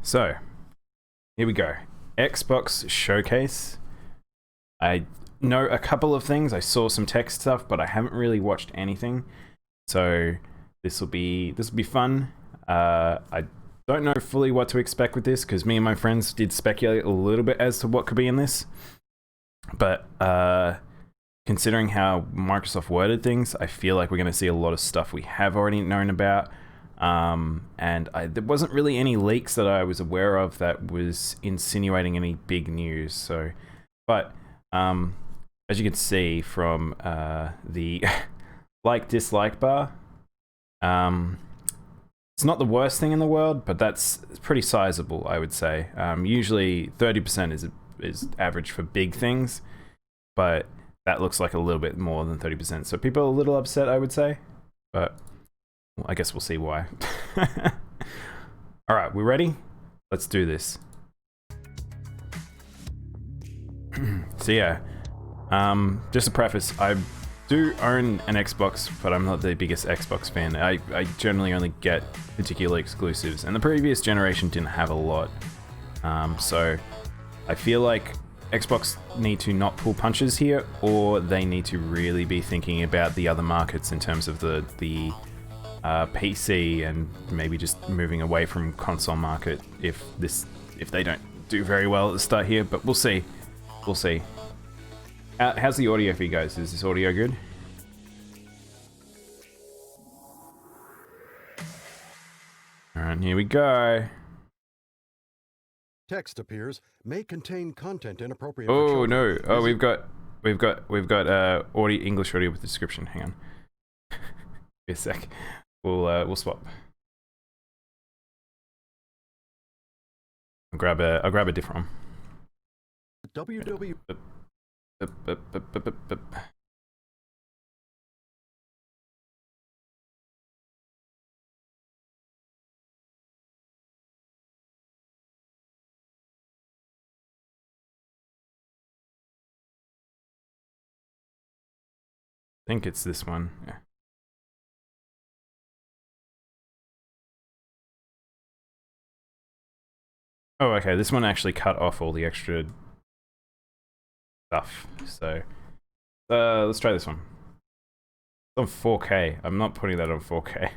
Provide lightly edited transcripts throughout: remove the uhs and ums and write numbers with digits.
So, here we go. Xbox Showcase. I know a couple of things. I saw some tech stuff, but I haven't really watched anything. So, this will be fun. I don't know fully what to expect with this because me and my friends did speculate a little bit as to what could be in this. But considering how Microsoft worded things, I feel like we're going to see a lot of stuff we have already known about. And there wasn't really any leaks that I was aware of that was insinuating any big news. So, but as you can see from the like-dislike bar, it's not the worst thing in the world, but it's pretty sizable, I would say. Usually 30% is average for big things, but that looks like a little bit more than 30%. So people are a little upset, I would say, but well, I guess we'll see why. All right, we ready? Let's do this. So yeah, just a preface, I do own an Xbox, but I'm not the biggest Xbox fan. I generally only get particular exclusives, and the previous generation didn't have a lot. So I feel like Xbox need to not pull punches here, or they need to really be thinking about the other markets in terms of the PC, and maybe just moving away from console market if they don't do very well at the start here. But we'll see. We'll see. How's the audio for you guys? Is this audio good? All right, here we go. Text appears may contain content inappropriate. Oh no! Oh, we've got audio, English audio with description. Hang on. Be a sec. We'll swap. I'll grab a different one. www. I think it's this one. Yeah. Oh, okay. This one actually cut off all the extra stuff. So, let's try this one. It's on 4K. I'm not putting that on 4K.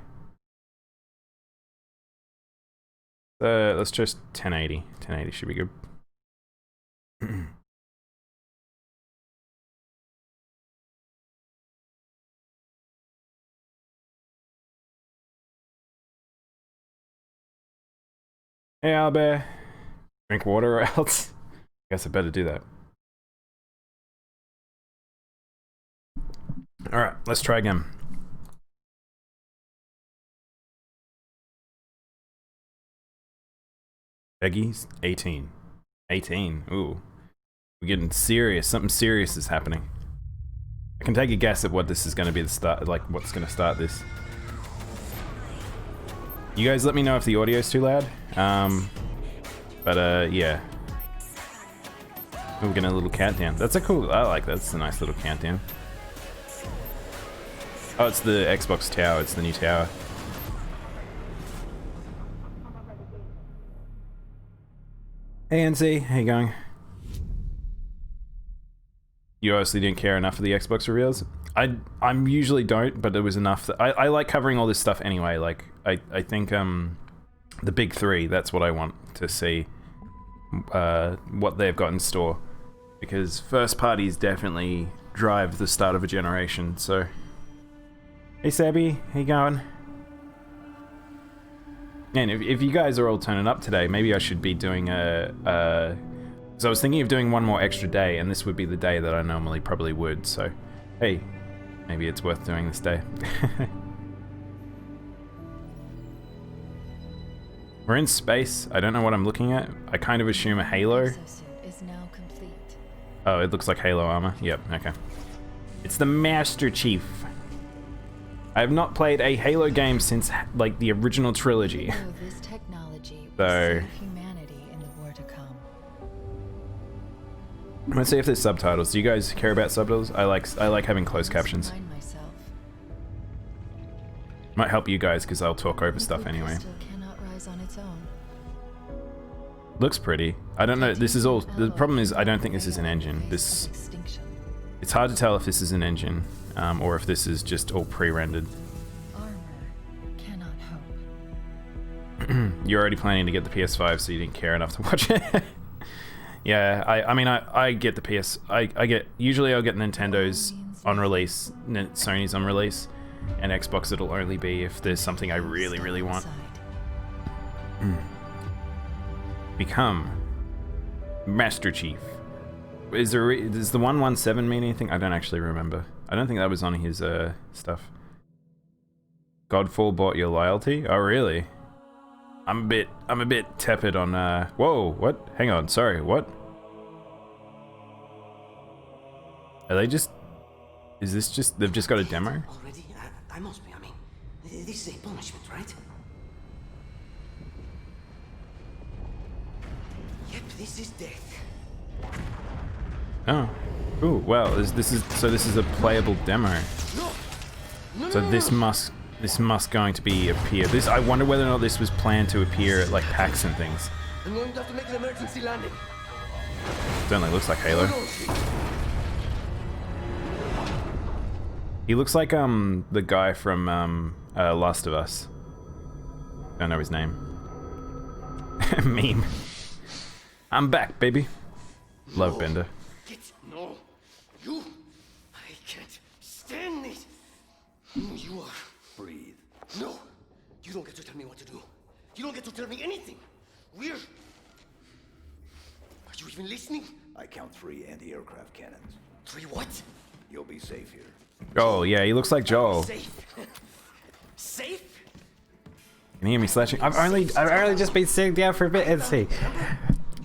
Let's just 1080. 1080 should be good. Hey, Albert. Drink water or else? I guess I better do that. Alright, let's try again. Peggy's 18. 18. Ooh. We're getting serious. Something serious is happening. I can take a guess at what this is going to be the start, like what's going to start this. You guys let me know if the audio's too loud. Yeah. We're getting a little countdown. That's a cool, I like that. It's a nice little countdown. Oh, it's the Xbox tower. It's the new tower. Hey, NC. How you going? You obviously didn't care enough for the Xbox reveals. I usually don't, but it was enough that I like covering all this stuff anyway. Like I think the big three, that's what I want to see, what they've got in store, because first parties definitely drive the start of a generation. So hey Sabby, how you going? And if you guys are all turning up today, maybe I should be doing so I was thinking of doing one more extra day, and this would be the day that I normally probably would, so hey, maybe it's worth doing this day. We're in space. I don't know what I'm looking at. I kind of assume a Halo. Is now complete. Oh, it looks like Halo armor. Yep, okay. It's the Master Chief. I have not played a Halo game since like the original trilogy. This technology will So save humanity in the war to come. I'm gonna see if there's subtitles. Do you guys care about subtitles? I like having closed captions. Might help you guys because I'll talk over stuff anyway. Cannot rise on its own. Looks pretty. I don't know. This is all. The problem is, I don't think this is an engine. This. Extinction. It's hard to tell if this is an engine, or if this is just all pre-rendered. Armor cannot hope. You're already planning to get the PS5, so you didn't care enough to watch it. Yeah, I mean, I get the PS. I get. Usually, I'll get Nintendo's on release, Sony's on release, and Xbox. It'll only be if there's something I really, really want. Become Master Chief. Does the 117 mean anything? I don't actually remember. I don't think that was on his stuff. Godfall bought your loyalty? Oh really? I'm a bit tepid on whoa, what? Hang on, sorry, what? Are they just is this just they've just got a demo? Already? I must be. I mean, this is a punishment, right? Yep, this is death. Oh. Ooh, well, this is a playable demo. So this must going to be appear. This I wonder whether or not this was planned to appear at like PAX and things. I'm going to have to make an emergency landing. Certainly looks like Halo. He looks like the guy from Last of Us. Don't know his name. Meme. I'm back, baby. Love Bender. No, you. I can't stand it. You are. Breathe. No, you don't get to tell me what to do. You don't get to tell me anything. We're. Are you even listening? I count 3 anti-aircraft cannons. 3 what? You'll be safe here. Oh yeah, he looks like Joel. Safe. Safe? Can you hear me slashing? I've only just been sitting down for a bit and see.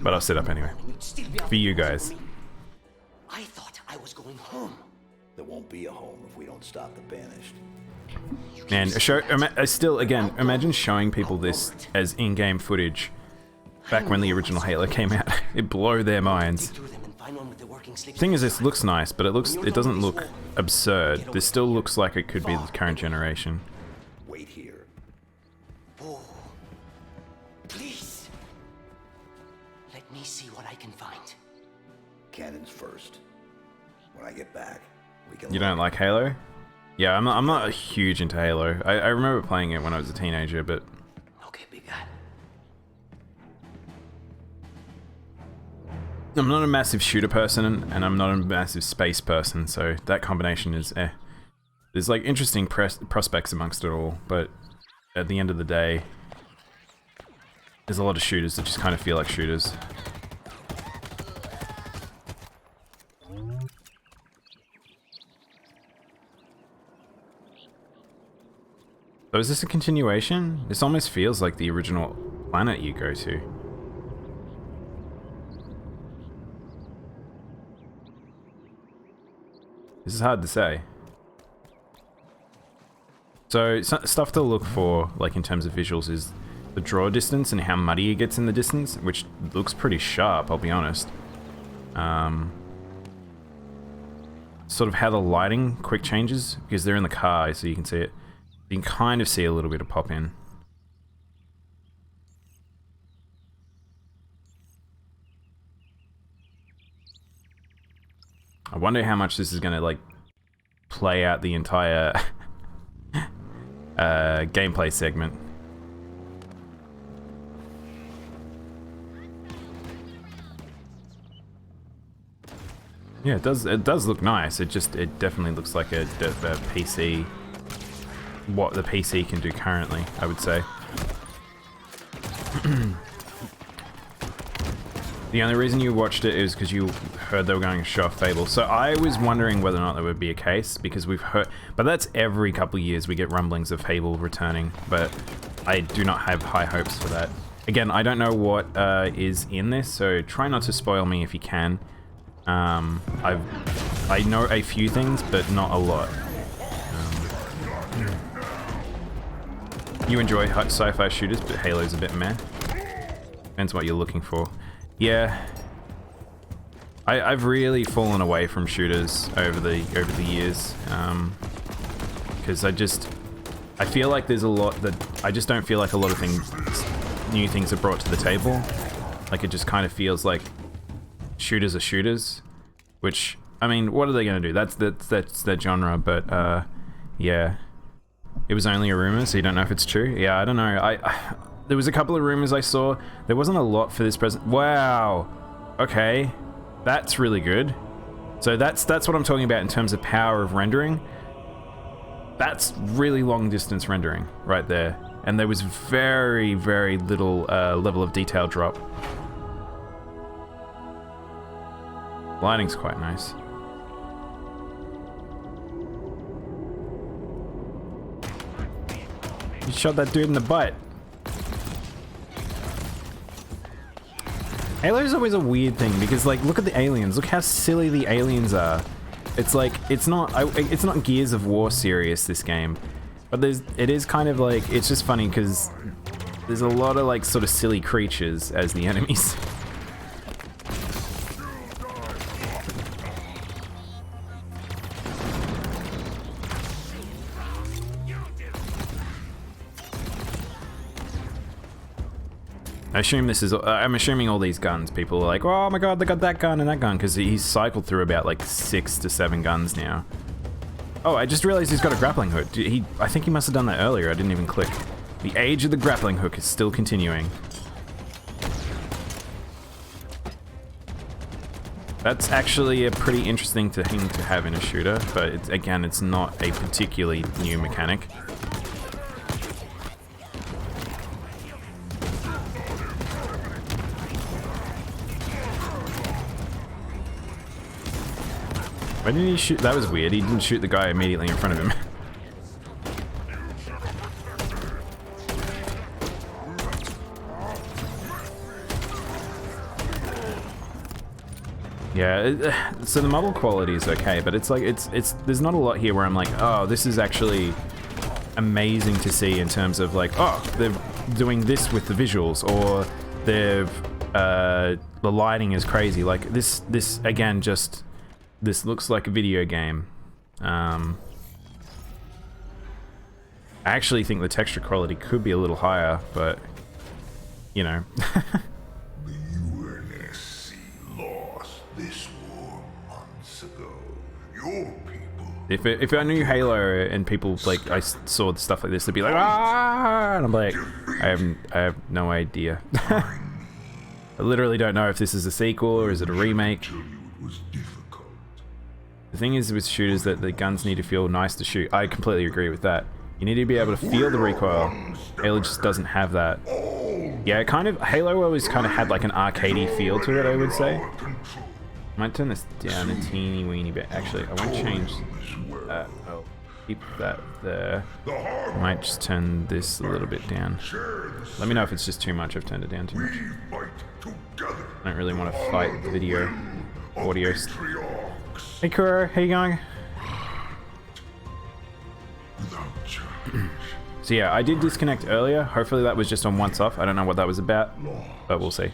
But I'll sit up anyway. For you guys. I thought I was going home. There won't be a home if we don't stop the banished. Man, still, again, imagine showing people this as in-game footage back when the original Halo came out. It'd blow their minds. Thing is, this looks nice, but it doesn't look absurd. This still looks like it could be the current generation. Wait here. Oh, please. Let me see what I can find. Cannons first. When I get back, we can. You don't like Halo? Yeah, I'm not huge into Halo. I remember playing it when I was a teenager, but Okay, big guy. I'm not a massive shooter person, and I'm not a massive space person, so that combination is eh. There's like interesting prospects amongst it all, but at the end of the day, there's a lot of shooters that just kind of feel like shooters. So is this a continuation? This almost feels like the original planet you go to. This is hard to say. So, stuff to look for, like in terms of visuals, is the draw distance and how muddy it gets in the distance, which looks pretty sharp, I'll be honest. Sort of how the lighting quick changes, because they're in the car, so you can see it. You can kind of see a little bit of pop in. I wonder how much this is going to like play out the entire gameplay segment. Yeah, it does look nice. It definitely looks like a PC, what the PC can do currently, I would say. The only reason you watched it is because you heard they were going to show off Fable. So I was wondering whether or not there would be a case, because we've heard, but that's every couple of years we get rumblings of Fable returning, but I do not have high hopes for that. Again, I don't know what is in this, so try not to spoil me if you can. I know a few things, but not a lot. You enjoy sci-fi shooters, but Halo's a bit meh. Depends what you're looking for. Yeah, I've really fallen away from shooters over the years, because I feel like there's a lot that I just don't feel like a lot of new things are brought to the table. Like, it just kind of feels like shooters are shooters, which, I mean, what are they gonna do? That's their genre, but yeah. It was only a rumor, so you don't know if it's true. Yeah, I don't know. There was a couple of rumors I saw. There wasn't a lot for this present. Wow. Okay, that's really good. So that's what I'm talking about in terms of power of rendering. That's really long distance rendering right there, and there was very, very little level of detail drop. Lighting's quite nice. You shot that dude in the butt. Halo's always a weird thing because, like, look at the aliens. Look how silly the aliens are. It's like, it's not Gears of War serious, this game, but it is kind of like, it's just funny because there's a lot of like sort of silly creatures as the enemies. I'm assuming all these guns, people are like, oh my god, they got that gun and that gun, because he's cycled through about like 6 to 7 guns now. Oh, I just realized he's got a grappling hook. I think he must have done that earlier, I didn't even click. The age of the grappling hook is still continuing. That's actually a pretty interesting thing to have in a shooter, but again, it's not a particularly new mechanic. Why didn't he shoot? That was weird. He didn't shoot the guy immediately in front of him. Yeah, so the model quality is okay, but it's like, there's not a lot here where I'm like, oh, this is actually amazing to see in terms of like, oh, they're doing this with the visuals, or the lighting is crazy. Like this again, just, this looks like a video game. I actually think the texture quality could be a little higher, but, you know. The UNSC lost this war months ago. Your people... If I knew Halo and people, like, I saw stuff like this, they'd be like, ah! And I'm like, I have no idea. I literally don't know if this is a sequel or is it a remake. The thing is with shooters that the guns need to feel nice to shoot. I completely agree with that. You need to be able to feel the recoil. Halo just doesn't have that. Yeah, Halo always kind of had like an arcadey feel to it, I would say. I might turn this down a teeny weeny bit. Actually, I won't change that. I'll keep that there. I might just turn this a little bit down. Let me know if it's just too much. I've turned it down too much. I don't really want to fight the video audio. Hey Kuro, how you going? So yeah, I did disconnect earlier. Hopefully that was just on once off. I don't know what that was about, but we'll see.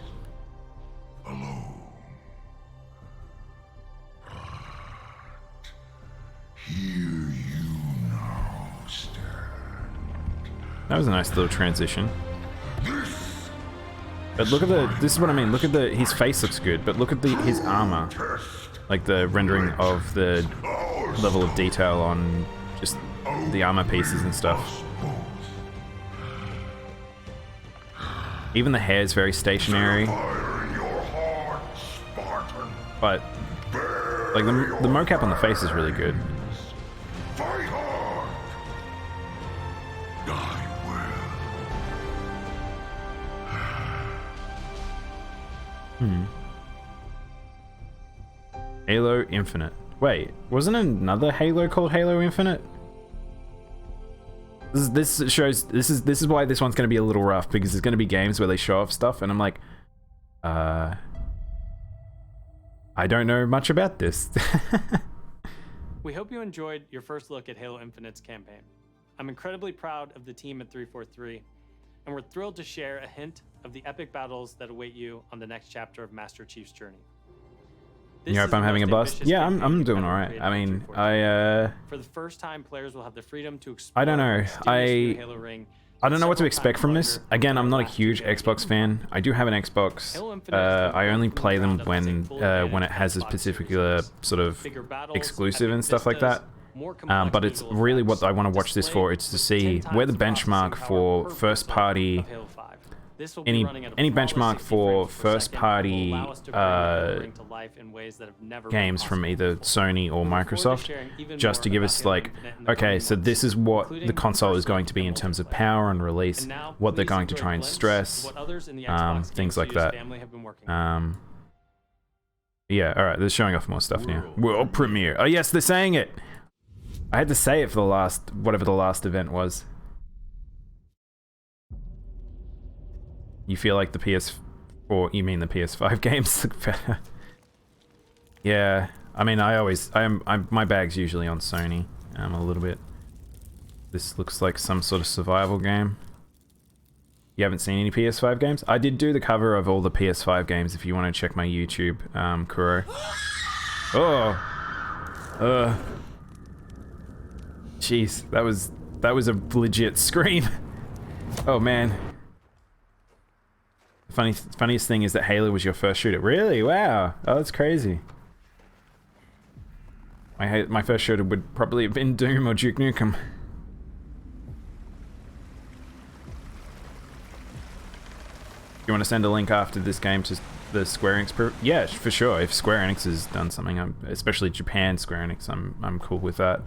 That was a nice little transition. But look at this is what I mean, look at his face looks good, but look at his armor. Like the rendering of the level of detail on just the armor pieces and stuff. Even the hair is very stationary. But like the mocap on the face is really good. Halo Infinite. Wait, wasn't another Halo called Halo Infinite? This is why this one's going to be a little rough, because there's going to be games where they show off stuff and I'm like, I don't know much about this. We hope you enjoyed your first look at Halo Infinite's campaign. I'm incredibly proud of the team at 343, and we're thrilled to share a hint of the epic battles that await you on the next chapter of Master Chief's journey. You hope I'm having a blast? Yeah, I'm doing alright. I mean, for the first time, players will have the freedom to explore I don't know. the mysterious new Halo ring I don't know what to expect from this. Again, I'm not a huge Xbox fan. I do have an Xbox. I only play them when it has a particular sort of exclusive and stuff like that. But it's really what I want to watch this for. It's to see where the benchmark for first party, any benchmark for first party games from either Sony or Microsoft, just to give us like, okay, so this is what the console is going to be in terms of power and release, what they're going to try and stress, things like that. Yeah, alright, they're showing off more stuff now. World premiere. Oh yes, they're saying it! I had to say it for the last, whatever the last event was. You feel like the PS4, you mean the PS5 games look better? Yeah, I mean, my bag's usually on Sony, a little bit. This looks like some sort of survival game. You haven't seen any PS5 games? I did do the cover of all the PS5 games if you want to check my YouTube, Kuro. Oh! Jeez, that was a legit scream. Oh man. Funniest thing is that Halo was your first shooter. Really? Wow. Oh, that's crazy. My first shooter would probably have been Doom or Duke Nukem. You want to send a link after this game to the Square Enix? Yeah, for sure. If Square Enix has done something, especially Japan Square Enix, I'm cool with that.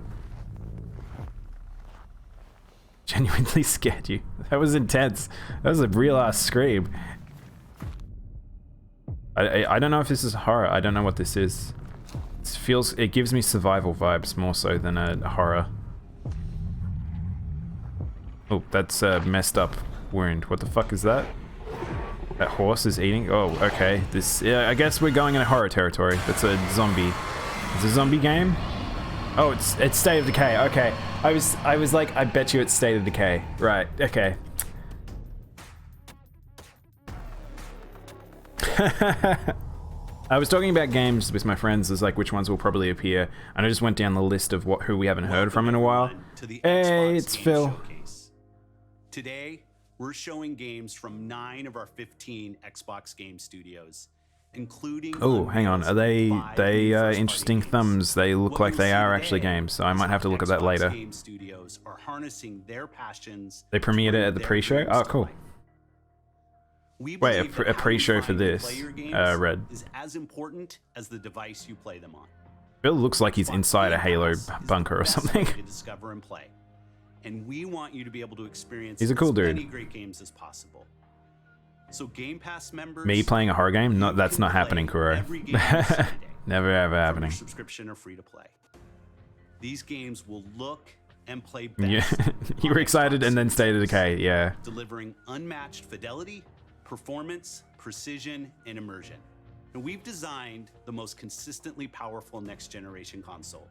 Genuinely scared you. That was intense. That was a real ass scream. I don't know if this is horror. I don't know what this is. It gives me survival vibes more so than a horror. Oh, that's a messed up wound. What the fuck is that? That horse is eating? Oh, okay. Yeah, I guess we're going in a horror territory. That's a zombie. It's a zombie game? Oh, it's State of Decay. Okay. I was like, I bet you it's State of Decay. Right. Okay. I was talking about games with my friends as like which ones will probably appear, and I just went down the list of who we haven't heard from in a while. Hey, it's Phil. Showcase. Today, we're showing games from 9 of our 15 Xbox game studios, including. Oh, hang on. Are they interesting thumbs? They look like they are actually games, so I might have to look at that later. Game studios are harnessing their passions. They premiered it at the pre-show. Oh, cool. Wait, a pre-show for this, Red. Is as important as the device you play them on. Bill looks like he's inside a Halo bunker or something. To discover and play. And we want you to be able to experience He's a cool as dude. many great games as possible. So Game Pass members, Me playing a horror game? No, that's not happening, Kuro. Never ever happening. Subscription or free to play. These games will look and play best. Yeah. You were excited and then State of Decay, yeah. Delivering unmatched fidelity, performance, precision, and immersion. And we've designed the most consistently powerful next generation console.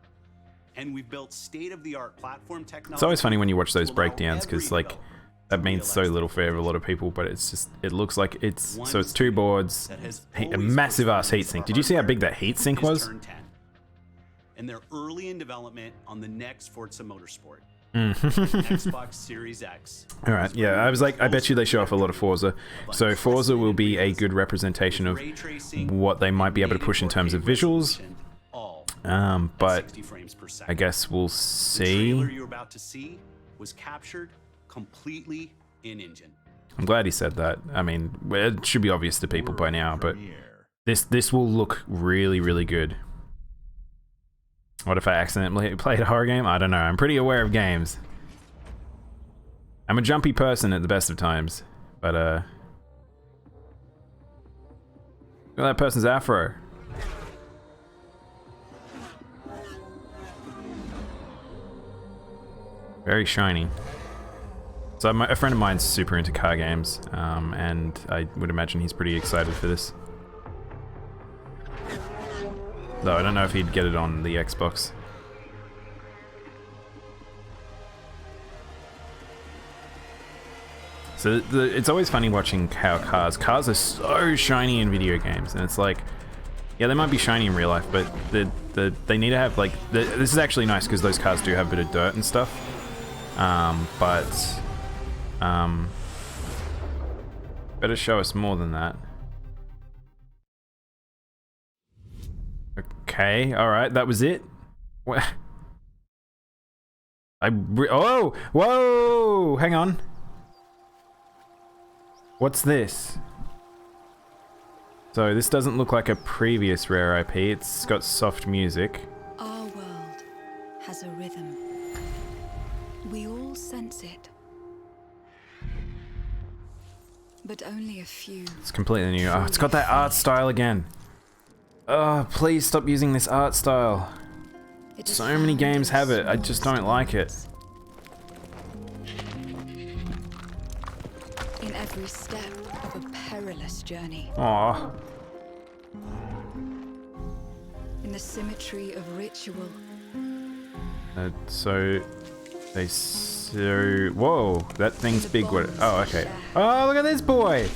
And we've built state-of-the-art platform technology. It's always funny when you watch those breakdowns because like that means so little for a lot of people, but it's just, it looks like it's 2 boards, a massive ass heatsink. Did you see how big that heatsink was? And they're early in development on the next Forza Motorsport. Xbox Series X. Alright, yeah, I was like, I bet you they show off a lot of Forza. So Forza will be a good representation of what they might be able to push in terms of visuals. But I guess we'll see. The trailer you're about to see was captured completely in engine. I'm glad he said that. I mean, it should be obvious to people by now, but this will look really, really good. What if I accidentally played a horror game? I don't know. I'm pretty aware of games. I'm a jumpy person at the best of times, but look at that person's afro. Very shiny. So a friend of mine's super into car games, and I would imagine he's pretty excited for this. Though I don't know if he'd get it on the Xbox. So it's always funny watching how cars are so shiny in video games, and it's like, yeah, they might be shiny in real life, but they need to have like this is actually nice because those cars do have a bit of dirt and stuff. But Better show us more than that. Okay, alright, that was it. What? Oh! Whoa! Hang on. What's this? So this doesn't look like a previous rare IP. It's got soft music. Our world has a rhythm. We all sense it. But only a few. It's completely new. Oh, it's got that art style again. Oh, please stop using this art style. So many games have it. I just don't like it. In every step of a perilous journey. Aw. In the symmetry of ritual. So they whoa, that thing's big. What? Oh, okay. Oh, look at this boy.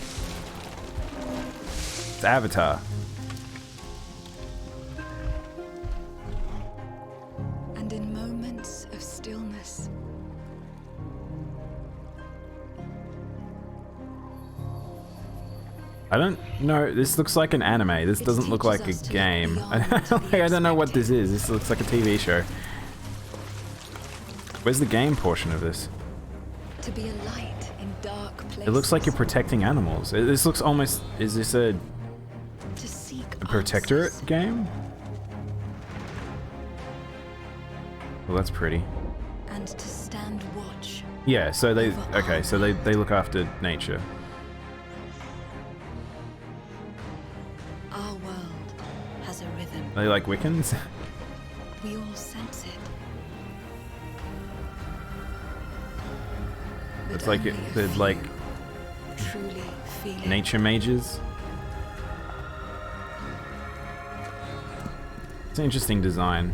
It's Avatar. And in moments of stillness. I don't know. This looks like an anime. This doesn't look like a game. I don't know what this is. This looks like a TV show. Where's the game portion of this? To be a light in dark places. It looks like you're protecting animals. This looks almost... Is this a to seek Protectorate game? Well, that's pretty. And to stand watch. Yeah, so they... Okay, so they look after nature. Our world has a rhythm. Are they like Wiccans? We all sense it. It's like they're like truly feel nature mages. It's an interesting design.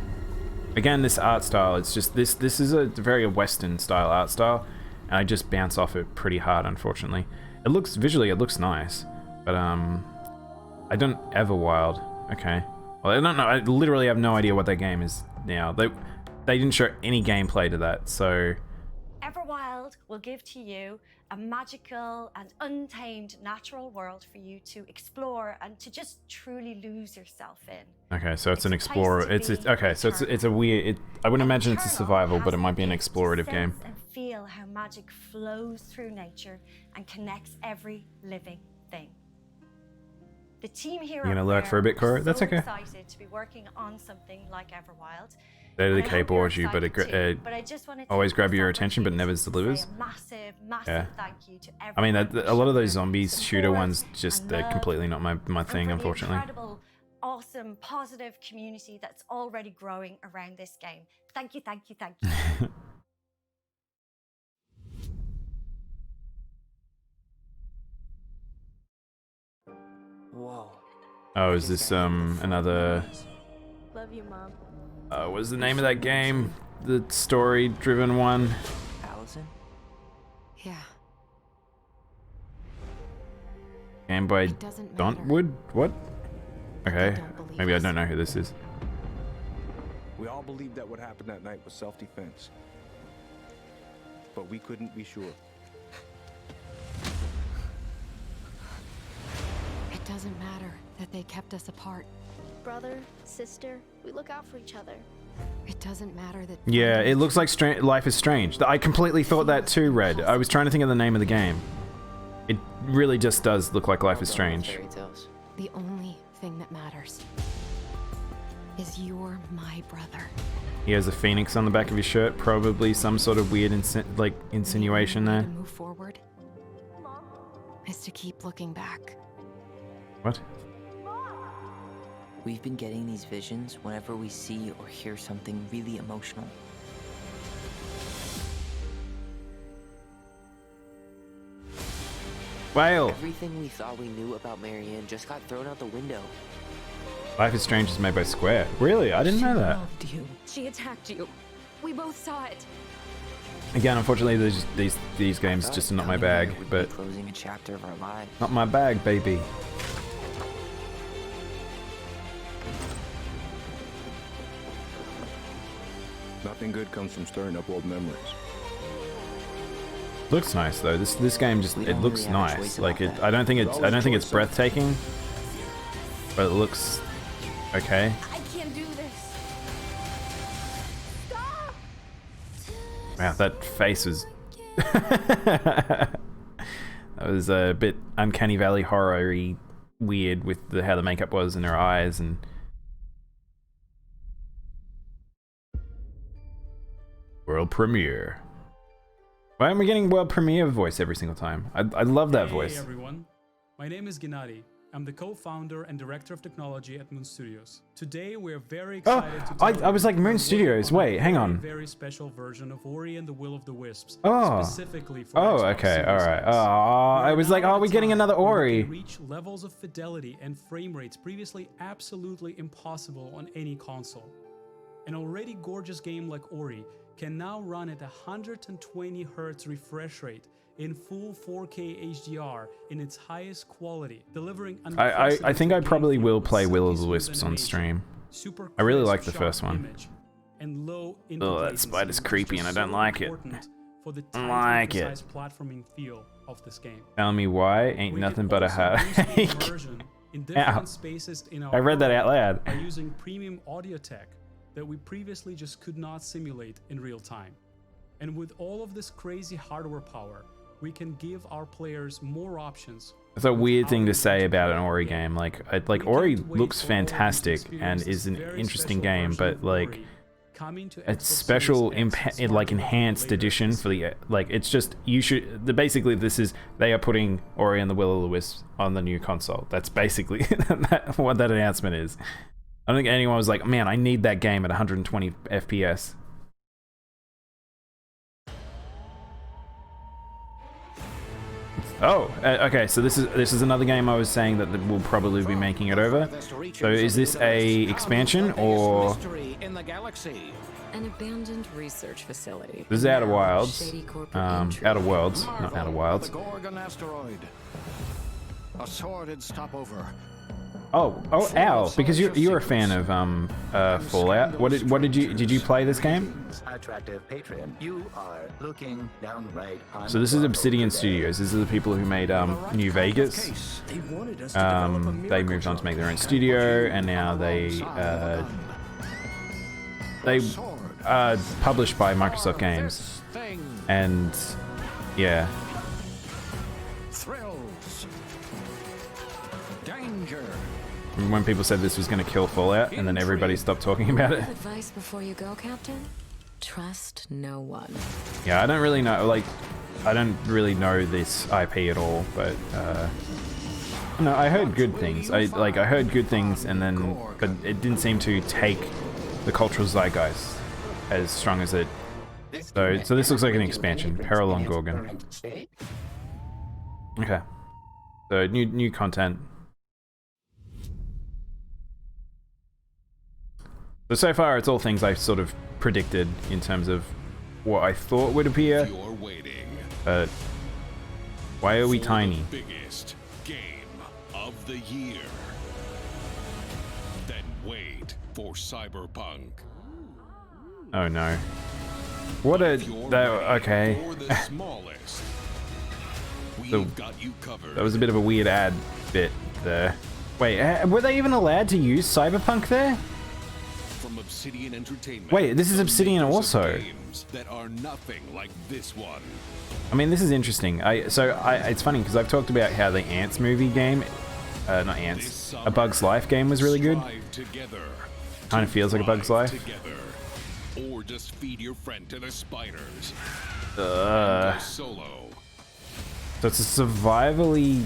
Again, this art style, it's just this is a very Western style art style, and I just bounce off it pretty hard, unfortunately. It looks visually, it looks nice, but I don't Everwild. Okay. Well, I don't know. I literally have no idea what that game is now. They didn't show any gameplay to that, so. Everwild will give to you a magical and untamed natural world for you to explore and to just truly lose yourself in. Okay, so it's an explorer. It's okay, so it's a weird. I wouldn't imagine it's a survival, but it might be an explorative game. And feel how magic flows through nature and connects every living thing. The team here. You're gonna lurk for a bit, Cora? That's okay. Excited to be working on something like Everwild. They the keyboard you, but it always grab your attention, but never delivers. Massive Yeah. thank you to I mean, everyone a lot of those who's zombies shooter support ones just and they're love completely not my thing, and for the unfortunately. incredible, awesome, positive community that's already growing around this game. Thank you, thank you, thank you. Whoa. Oh, is this another? Love you, Mom. What was the name of that game? The story-driven one. Allison? Yeah. Game by doesn't matter. Dontwood? What? Okay, don't believe maybe I us. don't know who this is. We all believed that what happened that night was self-defense. But we couldn't be sure. It doesn't matter that they kept us apart. Brother, sister, we look out for each other. It doesn't matter that. Yeah, it looks like Life is Strange. I completely thought that too, Red. I was trying to think of the name of the game. It really just does look like Life is Strange. Fairy tales. The only thing that matters is you're my brother. He has a phoenix on the back of his shirt, probably some sort of weird insinuation The only way there. to move forward is to keep looking back. What? We've been getting these visions whenever we see or hear something really emotional. Whale! Everything we thought we knew about Marianne just got thrown out the window. Life is Strange is made by Square. Really? I didn't know that. Loved you. She attacked you. We both saw it. Again, unfortunately, these games just are not my bag, but Closing a chapter of our lives. not my bag, baby. Nothing good comes from stirring up old memories. Looks nice though. This game just it looks nice. Like it. I don't think it's breathtaking, but it looks okay. I can't do this. Stop! Wow, that face was. That was a bit uncanny valley horror-y weird with how the makeup was in her eyes and. World premiere. Why aren't we getting world premiere voice every single time? I love that voice. Hey everyone, my name is Gennady. I'm the co-founder and director of technology at Moon Studios. Today we're very excited to tell I was like, Moon Studios. Wait, hang on. Very special version of Ori and the Will of the Wisps. Oh. Specifically for Okay, all right. I was like, oh, we're getting another Ori. Reach levels of fidelity and frame rates previously absolutely impossible on any console. An already gorgeous game like Ori can now run at 120 Hz refresh rate in full 4K HDR in its highest quality, delivering I think I probably will play Will of the Wisps on stream. I really like the first one. Oh, that spider's creepy and I don't like it. I don't like it. Platforming feel of this game. Tell me why, ain't nothing but a heartache. Ow. I read that out loud. By using premium audio tech that we previously just could not simulate in real time. And with all of this crazy hardware power, we can give our players more options. It's a weird thing to say about an Ori game. Like Ori looks fantastic and is an interesting game, but like a special enhanced edition for the it's just basically they are putting Ori and the Will of the Wisps on the new console. That's basically what that announcement is. I don't think anyone was like, man, I need that game at 120 FPS. Oh, okay. So this is another game I was saying that we'll probably be making it over. So is this a expansion or? An abandoned research facility. This is Outer Wilds. Outer Worlds, not Outer Wilds. A sordid stopover. Oh, ow! Because you're a fan of Fallout. What did you play this game? Attractive patron, you are looking downright. So this is Obsidian Studios. These are the people who made New Vegas. They moved on to make their own studio, and now they are published by Microsoft Games. And yeah. Thrills. Danger. When people said this was going to kill Fallout, and then everybody stopped talking about it. Advice before you go, Captain? Trust no one. Yeah, I don't really know. I don't really know this IP at all, but no, I heard good things. I heard good things, and then but it didn't seem to take the cultural zeitgeist as strong as it. So this looks like an expansion. Peril on Gorgon. Okay. So new content. So far, it's all things I sort of predicted in terms of what I thought would appear. But why are we tiny? Biggest game of the year. Then wait for Cyberpunk. Oh no! What a okay. So, that was a bit of a weird ad bit there. Wait, were they even allowed to use Cyberpunk there? From Obsidian Entertainment. Wait, this is Obsidian also. That are nothing like this one. I mean, this is interesting. It's funny because I've talked about how the Ants movie game, not Ants, A Bug's Life game was really good. Kind of feels like A Bug's Life. Or just feed your friend to the spiders. Solo. So it's a survival-y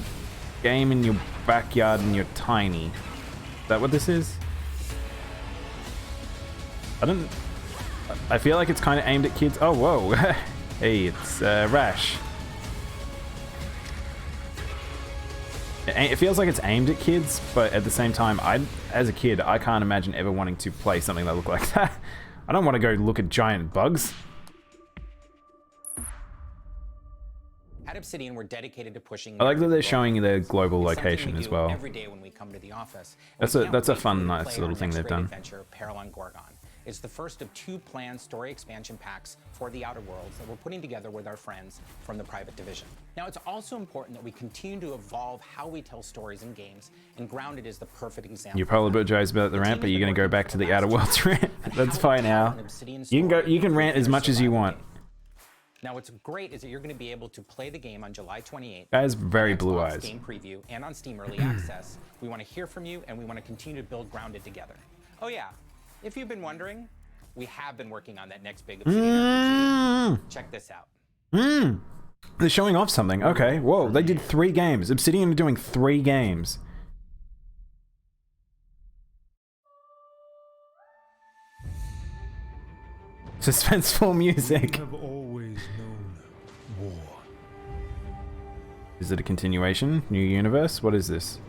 game in your backyard and you're tiny. Is that what this is? I feel like it's kind of aimed at kids. Oh, whoa. Hey, it's Rash. It feels like it's aimed at kids, but at the same time, as a kid, I can't imagine ever wanting to play something that looked like that. I don't want to go look at giant bugs. At Obsidian, we're dedicated to pushing. I like that they're showing their global location as well. Every day when we come to the office. That's a fun, nice little thing they've done. Peril on Gorgon. It's the first of 2 planned story expansion packs for the Outer Worlds that we're putting together with our friends from the Private Division. Now, it's also important that we continue to evolve how we tell stories in games, and Grounded is the perfect example. You apologize about the rant, but you're gonna go back to the Outer Worlds rant. That's fine, Al. You can rant as much as you want. Now, what's great is that you're going to be able to play the game on July 28th. That is very on blue Xbox eyes. Game Preview and on Steam Early Access. We want to hear from you, and we want to continue to build Grounded together. Oh yeah, if you've been wondering, we have been working on that next big Obsidian RPG. Check this out. They're showing off something. Okay, whoa, they did 3 games. Obsidian are doing 3 games. Suspenseful music. Have always known war. Is it a continuation? New universe? What is this?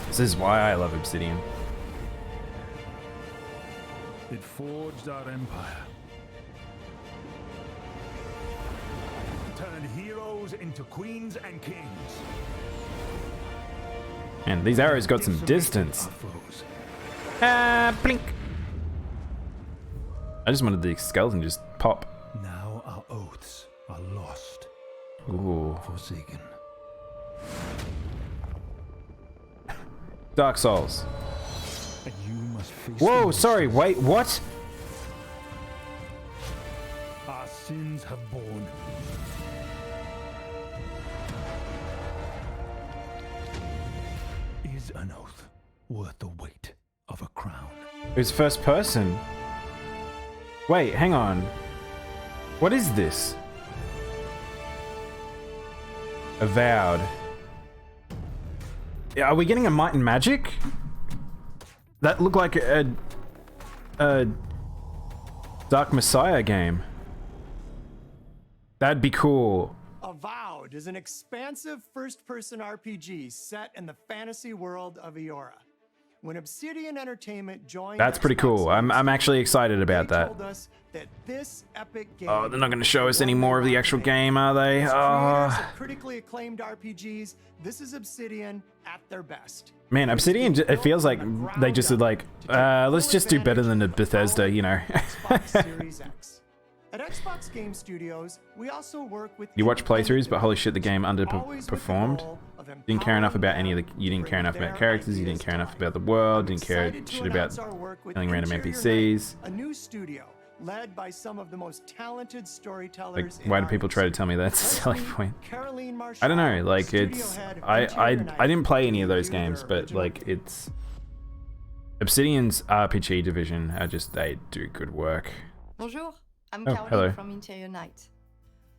This is why I love Obsidian. It forged our empire. Turned heroes into queens and kings. Man, these arrows got some distance. Blink. I just wanted the skeleton just pop. Now our oaths are lost. Ooh. Forsaken. Dark Souls. And you must face Whoa, sorry, wait, what? our sins have borne. Is an oath worth the weight of a crown? It was first person. Wait, hang on. What is this? Avowed. Yeah, are we getting a Might and Magic? That looked like a Dark Messiah game. That'd be cool. Avowed is an expansive first-person RPG set in the fantasy world of Eora. When Obsidian Entertainment joined, That's pretty cool. I'm actually excited about that. told us that this epic game. Oh, they're not going to show us any more of the actual game, are they? As Oh. creators of critically acclaimed RPGs, this is Obsidian at their best. Man, Obsidian, it feels like they just did like, let's just do better than the Bethesda, you know. Xbox Series X. At Xbox Game Studios, we also work with You watch playthroughs, but holy shit, the game underperformed. Didn't care enough about any of the. You didn't care enough about characters. You didn't care enough about the world. Didn't care shit about killing random NPCs. A new studio led by some of the most talented Like, storytellers. why do people try to tell me that's a selling point? I don't know. Like, it's. I didn't play any of those games, but like, it's. Obsidian's RPG division are just, they do good work. Bonjour, I'm Oh, Caroline hello. from Interior Night.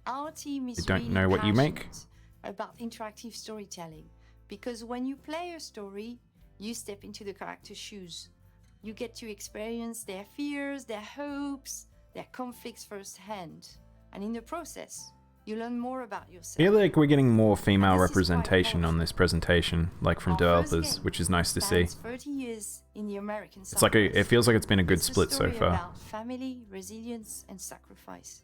Our team is You don't really know what you make? passionate about interactive storytelling, because when you play a story, you step into the character's shoes. You get to experience their fears, their hopes, their conflicts firsthand, and in the process, you learn more about I yourself. feel like we're getting more female representation on this presentation, like from developers, which is nice to see. Spans 30 years in the American It's like it feels like it's been a good It's a split so story far. about family, resilience, and sacrifice.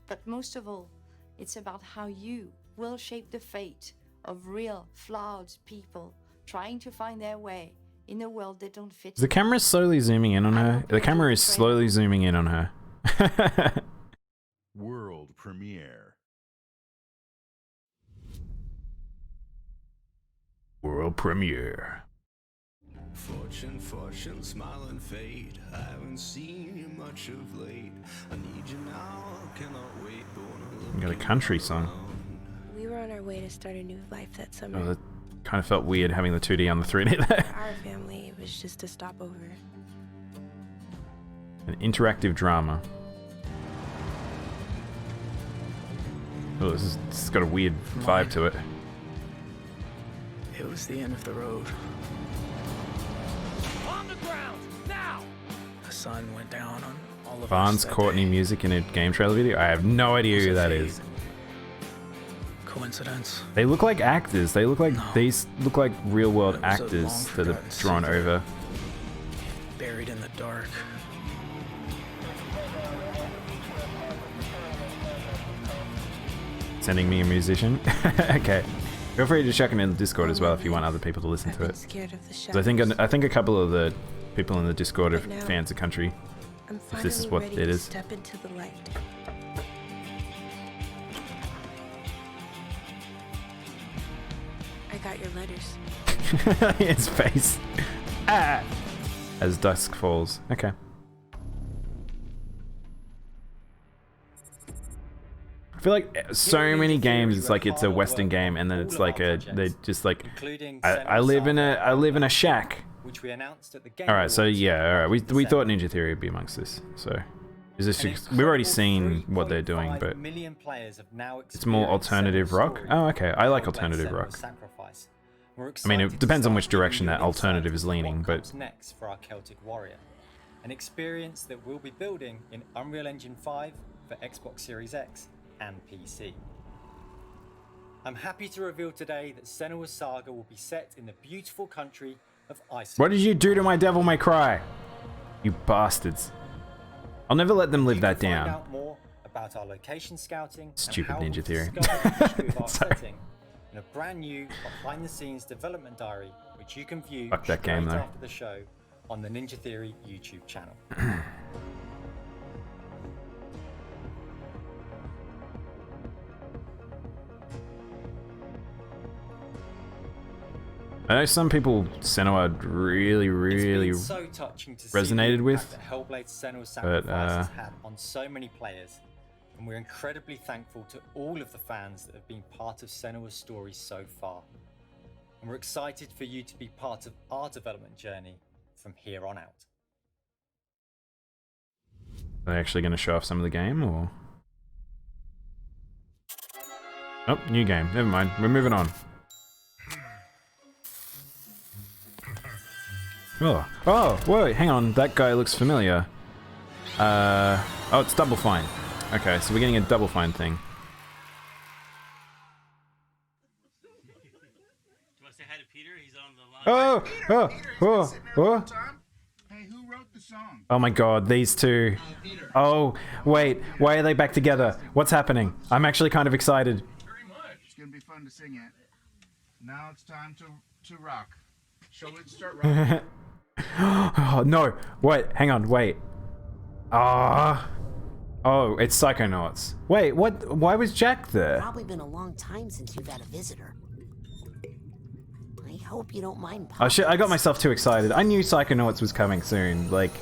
But most of all, it's about how you will shape the fate of real, flawed people trying to find their way in a world they don't fit. The camera's slowly zooming in on her. The camera is slowly zooming in on her. World premiere. World premiere. Fortune, fortune, smiling fate. I haven't seen you much of late. I need you now, cannot wait. We got a country song. We were on our way to start a new life that summer. Oh, that kind of felt weird having the 2D on the 3D there. For our family, it was just a stopover. An interactive drama. Oh, this has got a weird vibe to it. It was the end of the road. On the ground, now! The sun went down on all of Barnes us that Courtney day. music in a game trailer video? I have no idea who that is. Coincidence? They look like actors. They look like these look like real world It was a actors that are long-forgotten drawn secret. over. Buried in the dark. Sending me a musician. Okay. Feel free to check it in the Discord as well if you want other people to listen to it. Scared of the 'Cause I think a couple of the people in the Discord are fans of country. I'm If this is what ready it to is. step into the light. I got your letters. His face. Ah! As dusk falls. Okay. I feel like so many games it's like it's a Western game and then it's like they just like I live in a shack. Which we announced at the game. All right, so yeah, all right. We thought Ninja Theory would be amongst this. So is this we've already seen what they're doing, but it's more alternative rock. Oh, okay. I like alternative rock. I mean, it depends on which direction that alternative is leaning, but next for our Celtic Warrior, an experience that we'll be building in Unreal Engine 5 for Xbox Series X and PC. I'm happy to reveal today that Senua's Saga will be set in the beautiful country of Iceland. what did you do to my Devil May Cry? You bastards. I'll never let them live that down. Find out more about our location scouting Stupid and how Ninja we've Theory. discovered the history of our Sorry. setting in a brand new behind-the-scenes development diary, which you can view Fuck that game, straight though. after the show on the Ninja Theory YouTube channel. I know some people Senua really So touching to see resonated the with, impact that Hellblade's Senua's but Sacrifice has had on so many players, and we're incredibly thankful to all of the fans that have been part of Senua's story so far. And we're excited for you to be part of our development journey from here on out. are they actually going to show off some of the game or? Oh, new game. Never mind. We're moving on. Oh, whoa, hang on. That guy looks familiar. Oh, it's Double Fine. Okay, so we're getting a Double Fine thing. Oh, oh. Oh my god, these two. Oh, wait, why are they back together? What's happening? I'm actually kind of excited. It's gonna be fun to sing it. Now it's time to rock. Shall we start rocking? Oh, no, wait, hang on, wait. Ah. Oh, it's Psychonauts. Wait, what? Why was Jack there? Probably been a long time since you've had a visitor. I hope you don't mind. Oh shit, I got myself too excited. I knew Psychonauts was coming soon. Like.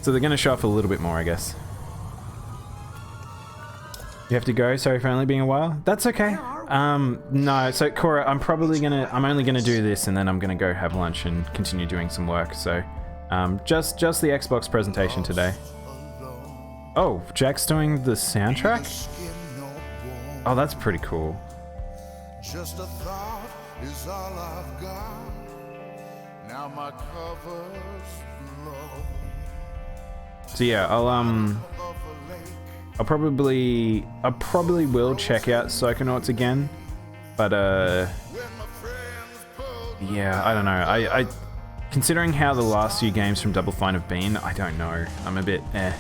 So they're gonna show off a little bit more, I guess. You have to go, sorry for only being a while. That's okay. No, so Cora, I'm only gonna do this and then I'm gonna go have lunch and continue doing some work, so. Just the Xbox presentation today. Oh, Jack's doing the soundtrack? Oh, that's pretty cool. Just a thought is all I've got. Now my cover's low. So yeah, I'll probably will check out Psychonauts again, but yeah, I don't know. I considering how the last few games from Double Fine have been, I don't know. I'm a bit eh.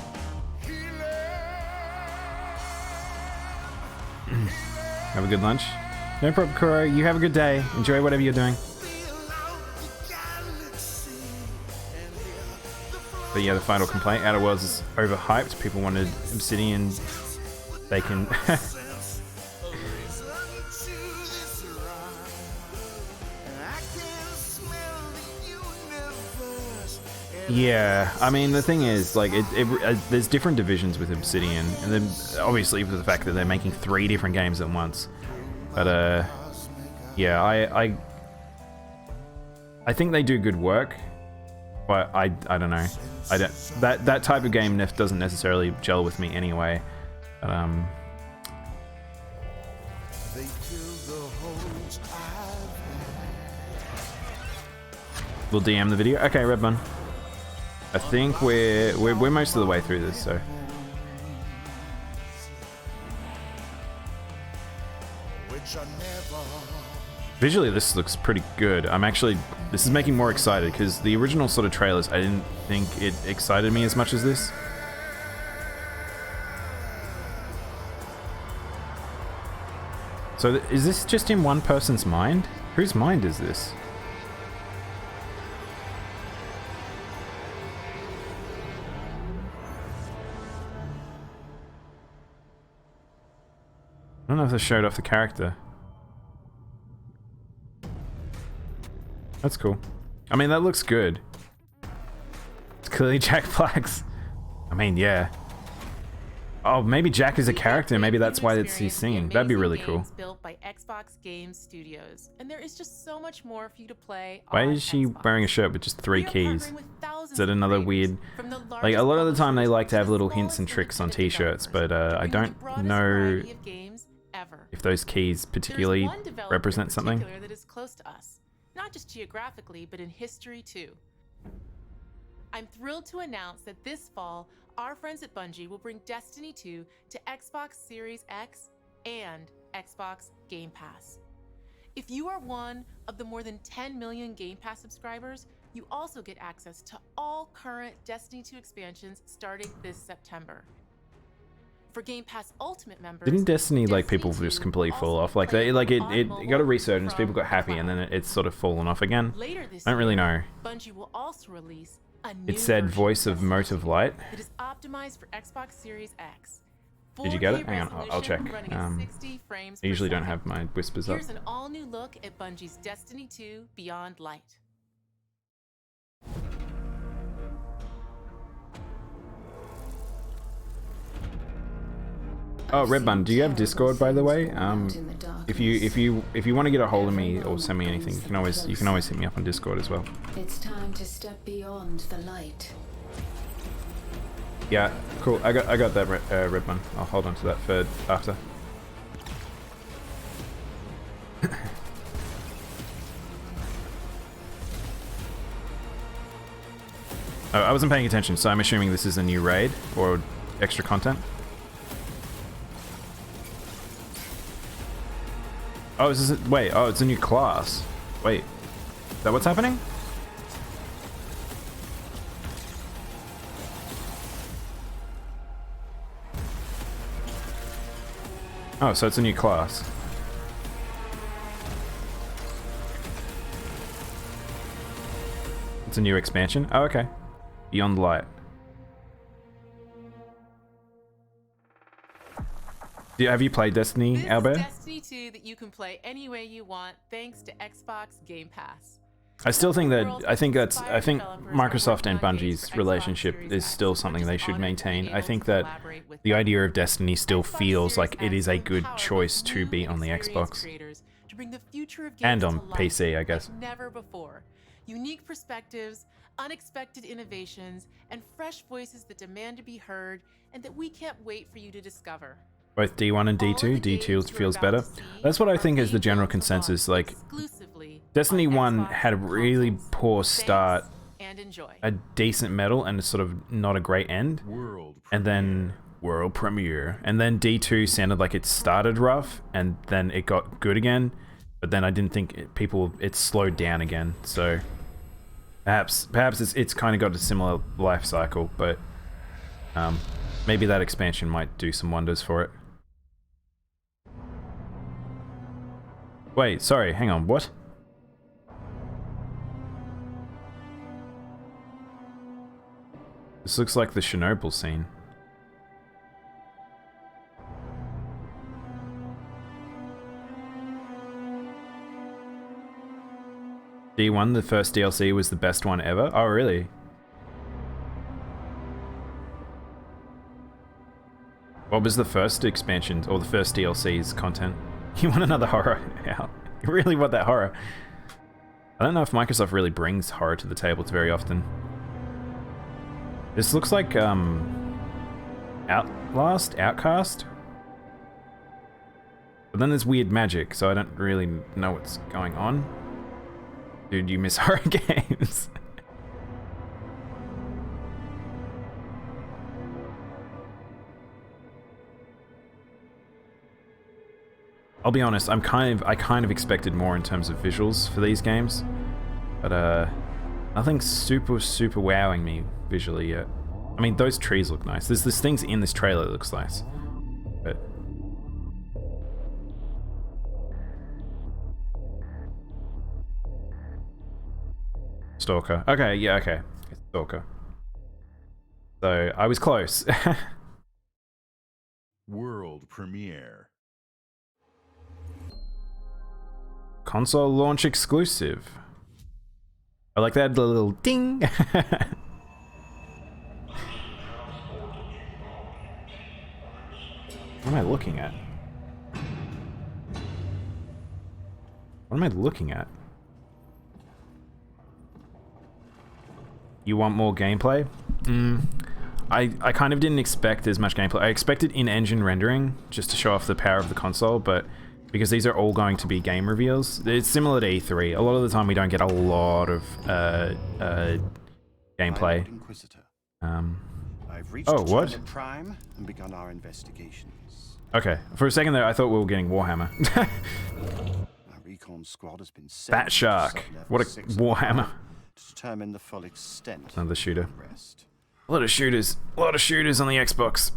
Have a good lunch. No problem, Kuro. You have a good day. Enjoy whatever you're doing. But yeah, the final complaint, Outer Worlds is overhyped. People wanted Obsidian. They can. Yeah, I mean the thing is, like, there's different divisions with Obsidian, and then obviously with the fact that they're making 3 different games at once. But yeah, I think they do good work, but I don't know. That type of game doesn't necessarily gel with me anyway. But we'll DM the video. Okay, Red Bun. I think we're most of the way through this, so. Visually, this looks pretty good. This is making me more excited, because the original sort of trailers, I didn't think it excited me as much as this. So is this just in one person's mind? Whose mind is this? I don't know if they showed off the character. That's cool. I mean, that looks good. It's clearly Jack Black's. I mean, yeah. Oh, maybe Jack is a character. Maybe that's why he's singing. That'd be really cool. Built by Xbox Game Studios, and there is just so much more for you to play. Why is she wearing a shirt with just 3 keys? Is that another weird... Like, a lot of the time they like to have little hints and tricks on t-shirts, but I don't know if those keys particularly represent something. That is close to us, not just geographically, but in history too. I'm thrilled to announce that this fall, our friends at Bungie will bring Destiny 2 to Xbox Series X and Xbox Game Pass. If you are one of the more than 10 million Game Pass subscribers, you also get access to all current Destiny 2 expansions starting this September. For Game Pass Ultimate members, Didn't Destiny, like, people just completely fall off? Like, it got a resurgence, people got happy, and then it's sort of fallen off again. I don't really know. Bungie will also release It said voice of Motive Light. that is optimized for Xbox Series X. Did you get it? 4K Hang on, I'll check. resolution running at 60 frames I usually per don't second. have my whispers up. Here's an all-new look at Bungie's Destiny 2 Beyond Light. Oh, Redbun, do you have Discord, by the way? If you want to get a hold of me or send me anything, you can always hit me up on Discord as well. It's time to step beyond the light. Yeah, cool. I got that Redbun. I'll hold on to that for after. Oh, I wasn't paying attention, so I'm assuming this is a new raid or extra content. Oh, is this wait, oh, it's a new class. Wait, is that what's happening? Oh, so it's a new class. It's a new expansion? Oh, okay. Beyond Light. Have you played Destiny, Albert? Destiny 2 that you can play any way you want thanks to Xbox Game Pass. I still think I think Microsoft and Bungie's relationship is still something they should maintain. I think that the idea of Destiny still feels like it is a good choice to be on the Xbox. And on PC, I guess. Never before. Unique perspectives, unexpected innovations, and fresh voices that demand to be heard and that we can't wait for you to discover. Both D1 and D2. D2 feels better. That's what I think is the general consensus. Like, Destiny 1 had a really poor start, a decent middle, and sort of not a great end. And then world premiere. And then D2 sounded like it started rough, and then it got good again. But then I didn't think it slowed down again. So perhaps it's kind of got a similar life cycle, but maybe that expansion might do some wonders for it. Wait, sorry, hang on, what? This looks like the Chernobyl scene. D1, the first DLC, was the best one ever? Oh, really? What was the first expansion, or the first DLC's content? You want another horror? Yeah, you really want that horror. I don't know if Microsoft really brings horror to the table very often. This looks like, Outcast? But then there's weird magic, so I don't really know what's going on. Dude, you miss horror games. I'll be honest, I kind of expected more in terms of visuals for these games, but nothing super wowing me visually yet. I mean, those trees look nice. There's things in this trailer that looks nice, but Stalker. Okay, yeah, okay. It's Stalker. So, I was close. World premiere. Console launch exclusive. I like that little ding. What am I looking at? What am I looking at? You want more gameplay? I kind of didn't expect as much gameplay. I expected in-engine rendering, just to show off the power of the console, but because these are all going to be game reveals, it's similar to E3. A lot of the time we don't get a lot of gameplay. I've reached Oh, what? China Prime and begun our investigations. Okay, for a second there I thought we were getting Warhammer. Our recon squad has been sent Bat to Shark. sublevel What a 6 Warhammer. to determine the full extent. Another shooter. of unrest. A lot of shooters. A lot of shooters on the Xbox.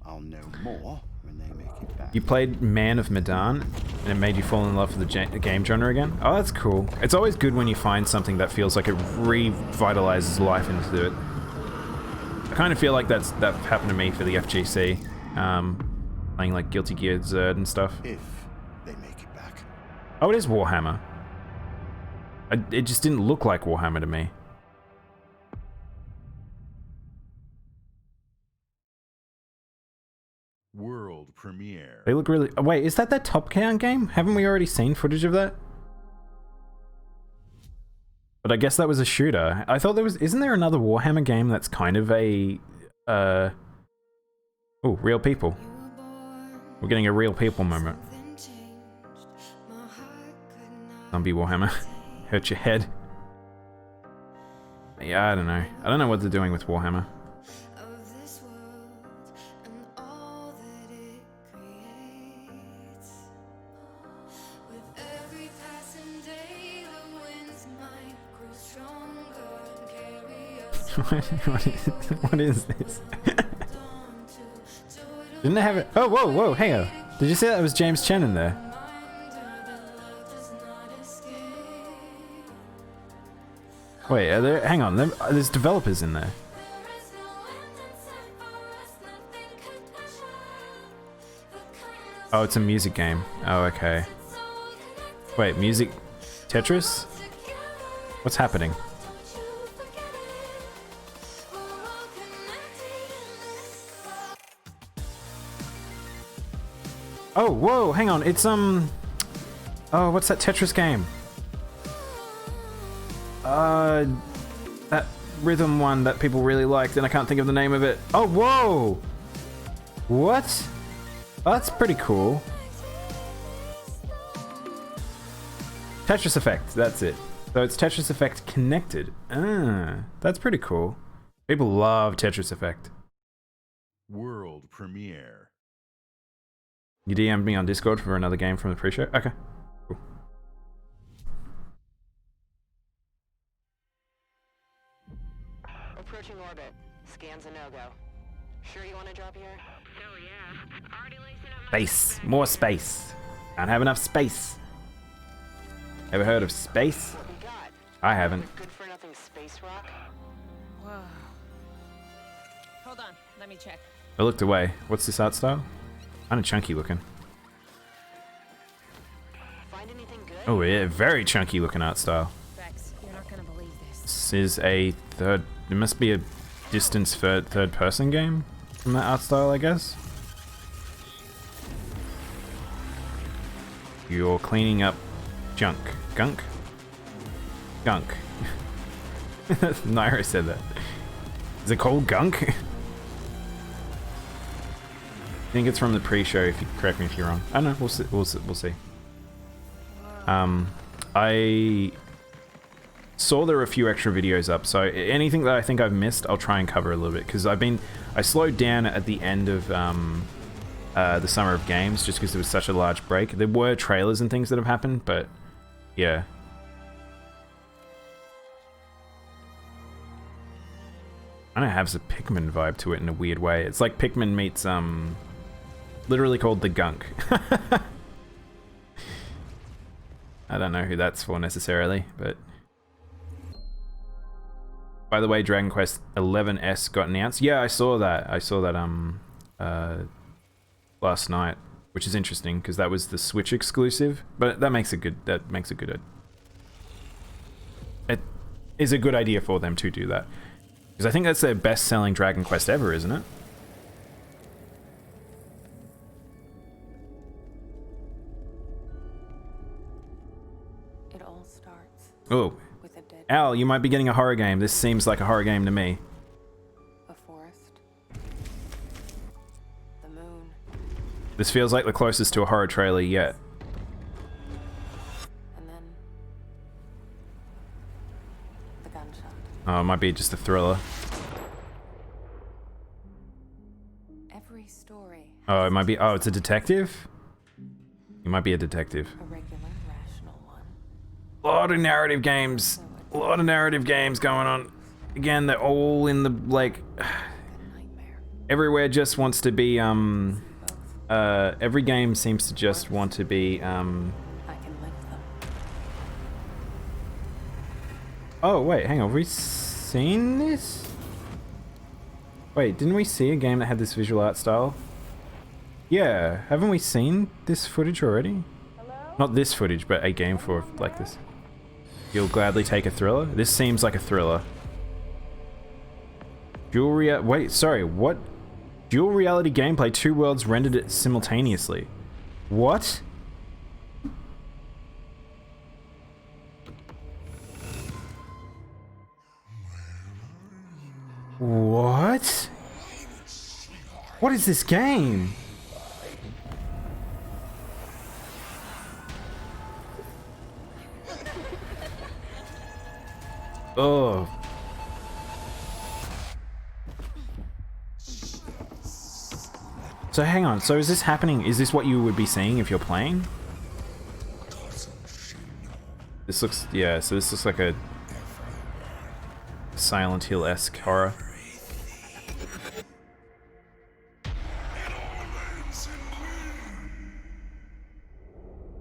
I'll know more when they make it back. You played Man of Medan, and it made you fall in love with the game genre again? Oh, that's cool. It's always good when you find something that feels like it revitalizes life into it. I kind of feel like that happened to me for the FGC. Playing like Guilty Gear Zerd and stuff. If they make it back. Oh, it is Warhammer. It just didn't look like Warhammer to me. World premiere. They look really... Oh, wait, is that Top Gun game? Haven't we already seen footage of that? But I guess that was a shooter. I thought there was... Isn't there another Warhammer game that's kind of a... Oh, real people. We're getting a real people moment. Zombie Warhammer. Hurt your head. Yeah, I don't know. I don't know what they're doing with Warhammer. What is this? Didn't it have it? Oh, whoa, whoa, hang on. Did you see that? It was James Chen in there. Wait, are there? Hang on, there's developers in there. Oh, it's a music game. Oh, okay. Wait, music... Tetris? What's happening? Oh, whoa, hang on, it's, Oh, what's that Tetris game? That rhythm one that people really liked, and I can't think of the name of it. Oh, whoa! What? Oh, that's pretty cool. Tetris Effect, that's it. So it's Tetris Effect connected. Ah, that's pretty cool. People love Tetris Effect. World premiere. You DM'd me on Discord for another game from the pre-show? Okay, cool. Approaching orbit. Scans a no-go. Sure you want to drop here? Oh yeah. Already lacing up my... Space. More space. Don't have enough space. Ever heard of space? I haven't. Good for nothing space rock? Whoa. Hold on, let me check. I looked away. What's this art style? Kind of chunky looking. Find anything good? Oh yeah, very chunky looking art style. Vex, you're not gonna believe this. This is a third... It must be a distance third person game from that art style, I guess. You're cleaning up junk. Gunk? Gunk. Nairo said that. Is it called gunk? I think it's from the pre-show, if you correct me if you're wrong. I don't know, we'll see. We'll see. I saw there were a few extra videos up, so anything that I think I've missed, I'll try and cover a little bit, because I slowed down at the end of the Summer of Games, just because there was such a large break. There were trailers and things that have happened, but yeah. Kind of has a Pikmin vibe to it in a weird way. It's like Pikmin meets, literally called the Gunk. I don't know who that's for necessarily, but... By the way, Dragon Quest 11S got announced. Yeah, I saw that. I saw that last night, which is interesting because that was the Switch exclusive. But that makes it good. That makes it good. It is a good idea for them to do that because I think that's their best-selling Dragon Quest ever, isn't it? It all starts. Oh, with a dead Al, you might be getting a horror game. This seems like a horror game to me. a forest. The moon. This feels like the closest to a horror trailer yet. And then the gunshot. Oh, it might be just a thriller. Every story. Oh, it might be. Oh, it's a detective? You might be a detective. A regular, rational one. A lot of narrative games. A lot of narrative games going on. Again, they're all in the, like... Everywhere just wants to be, every game seems to just want to be, I can live them. Oh, wait, hang on. Have we seen this? Wait, didn't we see a game that had this visual art style? Yeah, haven't we seen this footage already? Not this footage, but a game for like this. You'll gladly take a thriller? This seems like a thriller. Wait, sorry, what? Dual reality gameplay, 2 worlds rendered it simultaneously. What? What? What is this game? Oh. So hang on, so is this happening? Is this what you would be seeing if you're playing? This looks, yeah, so this looks like a Silent Hill-esque horror.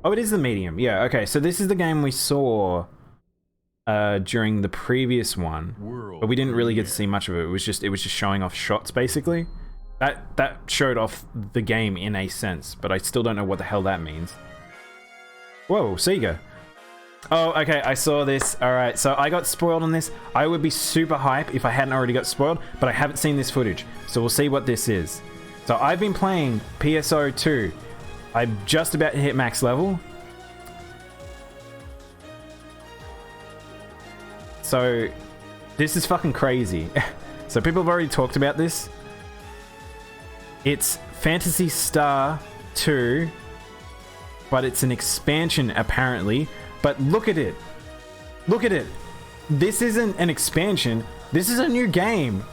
Oh, it is the medium. Yeah, okay, so this is the game we saw during the previous one, but we didn't really get to see much of it. It was just showing off shots, basically. That showed off the game in a sense, but I still don't know what the hell that means. Whoa, Sega. Oh, okay, I saw this. Alright, so I got spoiled on this. I would be super hype if I hadn't already got spoiled, but I haven't seen this footage, so we'll see what this is. So I've been playing PSO 2. I'm just about to hit max level. So, this is fucking crazy. So people have already talked about this. It's Phantasy Star 2, but it's an expansion apparently. But look at it. Look at it. This isn't an expansion. This is a new game.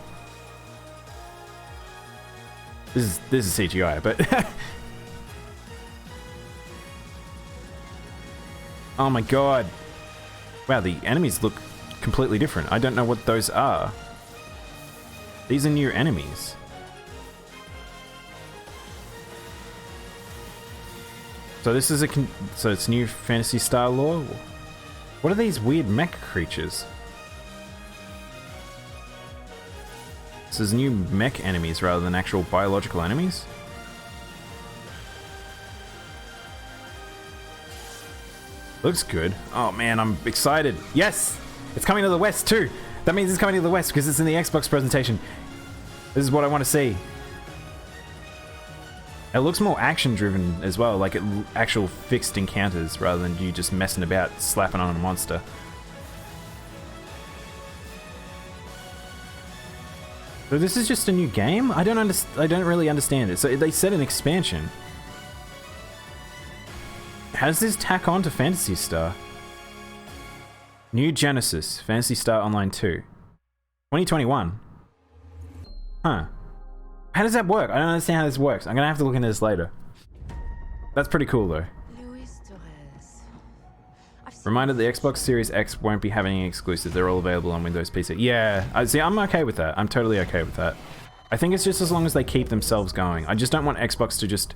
This is CGI, but oh my god. Wow, the enemies look completely different. I don't know what those are. These are new enemies. So this is so it's new Phantasy Star lore? What are these weird mech creatures? This is new mech enemies rather than actual biological enemies? Looks good. Oh man, I'm excited. Yes! It's coming to the West too! That means it's coming to the West because it's in the Xbox presentation. This is what I want to see. It looks more action-driven as well, like actual fixed encounters rather than you just messing about slapping on a monster. So this is just a new game? I don't really understand it. So they said an expansion. How does this tack on to Phantasy Star? New Genesis, Phantasy Star Online 2. 2021. Huh. How does that work? I don't understand how this works. I'm gonna have to look into this later. That's pretty cool though. Reminder, the Xbox Series X won't be having any exclusives. They're all available on Windows PC. Yeah, I'm okay with that. I'm totally okay with that. I think it's just as long as they keep themselves going. I just don't want Xbox to just,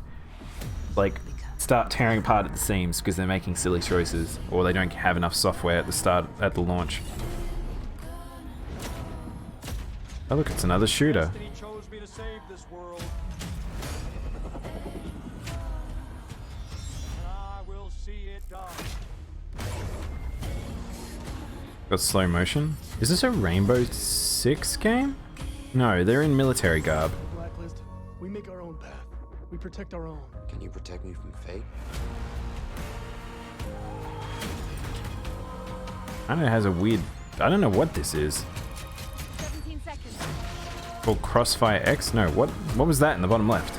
like, start tearing apart at the seams because they're making silly choices or they don't have enough software at the launch. Oh look, it's another shooter. Destiny chose me to save this world. I will see it done. Got slow motion. Is this a Rainbow Six game? No, they're in military garb. Blacklist. We make our own path. We protect our own. Can you protect me from fate? I know it has a weird... I don't know what this is. 17 seconds. Called Crossfire X? No, what was that in the bottom left?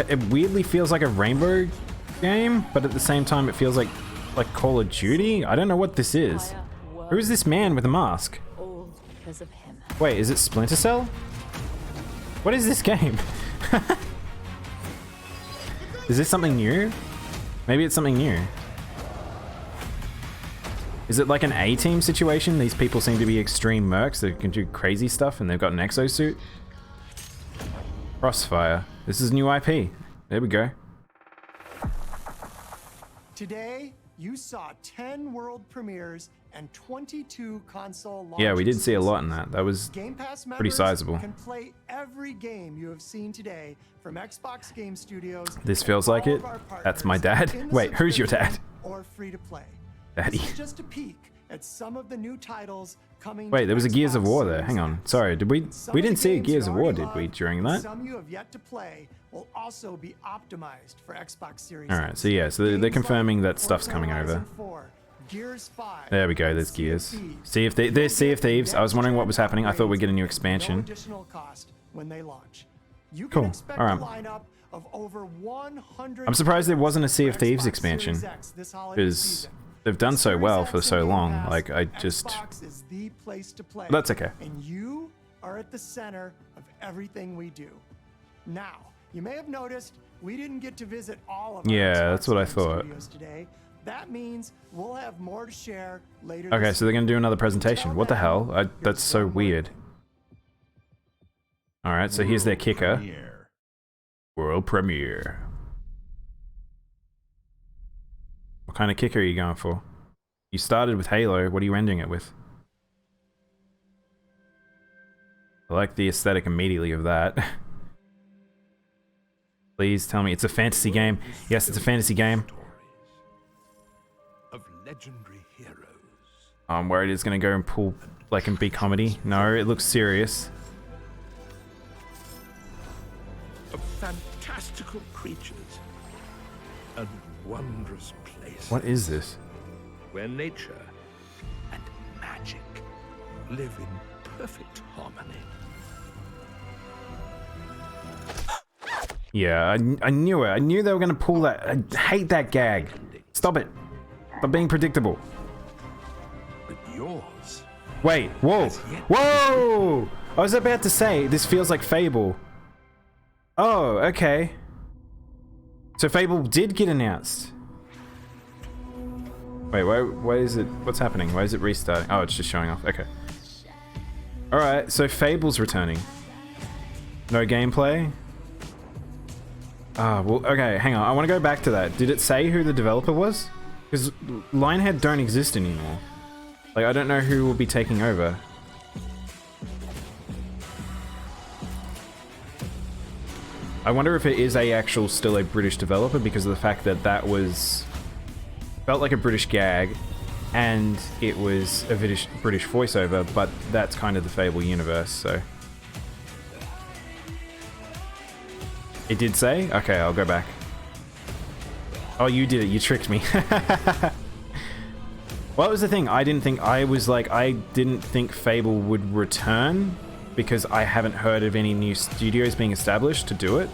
It weirdly feels like a Rainbow game, but at the same time it feels like Call of Duty? I don't know what this is. Who is this man with a mask? All because of him. Wait, is it Splinter Cell? What is this game? Is this something new? Maybe it's something new. Is it like an A-team situation? These people seem to be extreme mercs that can do crazy stuff and they've got an exosuit. Crossfire. This is new IP. There we go. Today, you saw 10 world premieres and 22 console launches. Yeah, we did see a lot in that. That was Game Pass pretty members sizable. can play every game you have seen today from Xbox Game Studios. This feels like it. That's my dad. Wait, who's your dad? Or free to play. Daddy. This is just a peek at some of the new titles coming. Wait, to there was a Gears of Xbox War there. Series Hang on. X. Sorry, did we Some we of the didn't see a games Gears you of War, already did we, loved, during and that? Some you have yet to play will also be optimized for Xbox Series All right, X. so yeah, so they're Games confirming like that stuff's Forza coming over. Horizon 4, Gears 5, There we go, there's Sea of Gears. Thieves. There's Sea of Thieves. I was wondering what was happening. I thought we'd get a new No expansion. additional cost when they launch. You can Cool. expect All right. a lineup of over 100 I'm surprised there wasn't a Sea of for Thieves Xbox expansion, Series X this holiday because season. they've done so Series well X for and so Game long. Pass, Like, I just... Xbox is the place to play. That's okay. And you are at the center of everything we do. Now, you may have noticed we didn't get to visit all of our Yeah, Xbox that's what I Game thought. Studios today. That means we'll have more to share later. Okay, this so they're gonna do another presentation. What the hell? That's so weird. Alright, so here's their kicker. World premiere. What kind of kicker are you going for? You started with Halo, what are you ending it with? I like the aesthetic immediately of that. Please tell me it's a fantasy game. Yes, it's a fantasy game. Of legendary heroes. I'm worried it's gonna go and pull like and be comedy. No, it looks serious. Of fantastical creatures. And wondrous places. What is this? Where nature and magic live in perfect harmony. Yeah, I knew it. I knew they were gonna pull that. I hate that gag. Stop it. Stop being predictable. But yours. Wait, whoa. Whoa! I was about to say, this feels like Fable. Oh, okay. So Fable did get announced. Wait, why is it, what's happening? Why is it restarting? Oh, it's just showing off, okay. Alright, so Fable's returning. No gameplay? Ah, well, okay, hang on. I want to go back to that. Did it say who the developer was? Because Lionhead don't exist anymore. Like, I don't know who will be taking over. I wonder if it is still a British developer because of the fact that that was... felt like a British gag and it was a British voiceover, but that's kind of the Fable universe, so... It did say? Okay, I'll go back. Oh, you did it. You tricked me. Well, that was the thing. I didn't think Fable would return because I haven't heard of any new studios being established to do it.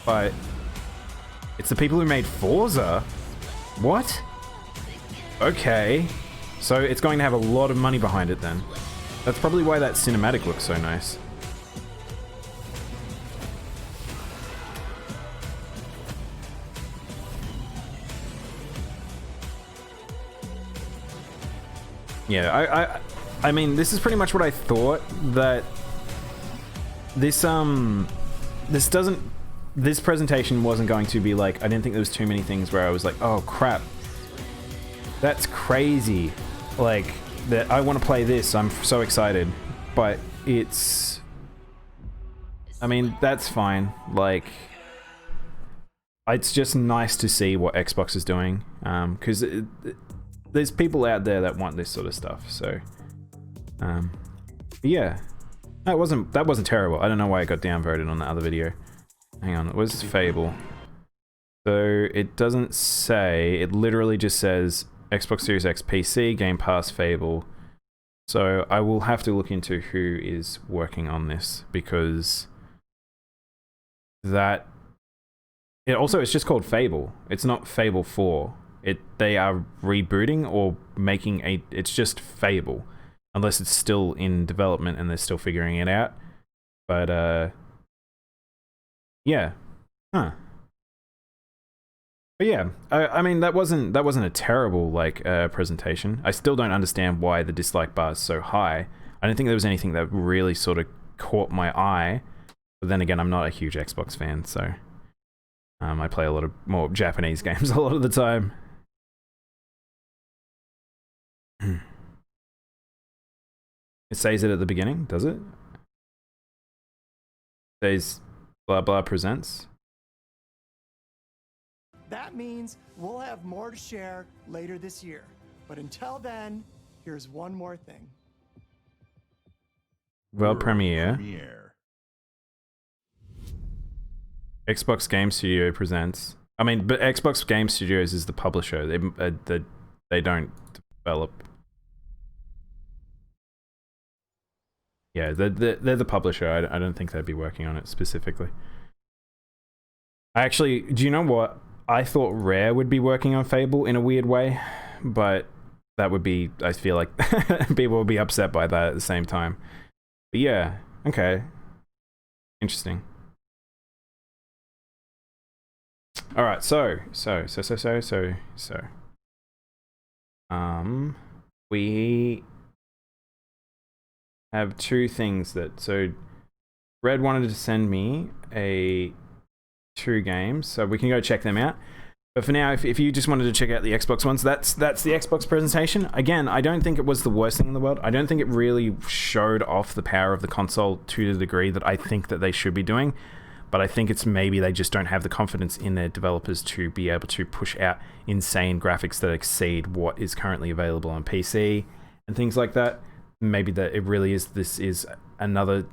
But it's the people who made Forza. What? Okay. So it's going to have a lot of money behind it then. That's probably why that cinematic looks so nice. Yeah, I mean, this is pretty much what I thought, that this presentation wasn't going to be like, I didn't think there was too many things where I was like, oh crap, that's crazy. Like, that I want to play this. I'm so excited, but it's. I mean, that's fine. Like, it's just nice to see what Xbox is doing, because there's people out there that want this sort of stuff. So, yeah, that wasn't terrible. I don't know why it got downvoted on the other video. Hang on, it was Fable. So it doesn't say. It literally just says Xbox Series X, PC, Game Pass, Fable. So I will have to look into who is working on this, because that. It's just called Fable. It's not Fable 4. They are rebooting or making it's just Fable. Unless it's still in development and they're still figuring it out. But yeah. Huh. But yeah, I mean that wasn't a terrible presentation. I still don't understand why the dislike bar is so high. I don't think there was anything that really sort of caught my eye. But then again, I'm not a huge Xbox fan, so I play a lot of more Japanese games a lot of the time. It says it at the beginning, does it? It says blah blah presents. That means we'll have more to share later this year. But until then, here's one more thing. World premiere. Xbox Game Studio presents. I mean, but Xbox Game Studios is the publisher. They don't develop. Yeah, they're the publisher. I don't think they'd be working on it specifically. Actually, do you know what? I thought Rare would be working on Fable in a weird way, but that would be, I feel like people would be upset by that at the same time. But yeah, okay. Interesting. All right, so we have two things that, Red wanted to send me two games, so we can go check them out. But for now, if you just wanted to check out the Xbox ones, that's the Xbox presentation. Again, I don't think it was the worst thing in the world. I don't think it really showed off the power of the console to the degree that I think that they should be doing. But I think it's maybe they just don't have the confidence in their developers to be able to push out insane graphics that exceed what is currently available on PC and things like that. Maybe that it really is. This is another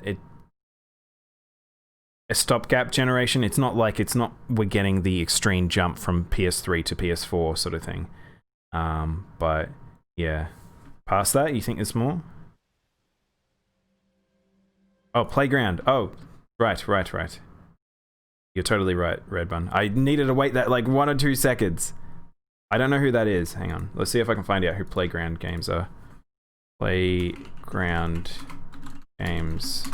a stopgap generation. It's not we're getting the extreme jump from PS3 to PS4 sort of thing. But yeah, past that, you think there's more? Oh, Playground. Oh, right. You're totally right, Red Bun. I needed to wait that like 1 or 2 seconds. I don't know who that is. Hang on. Let's see if I can find out who Playground games are. Playground games.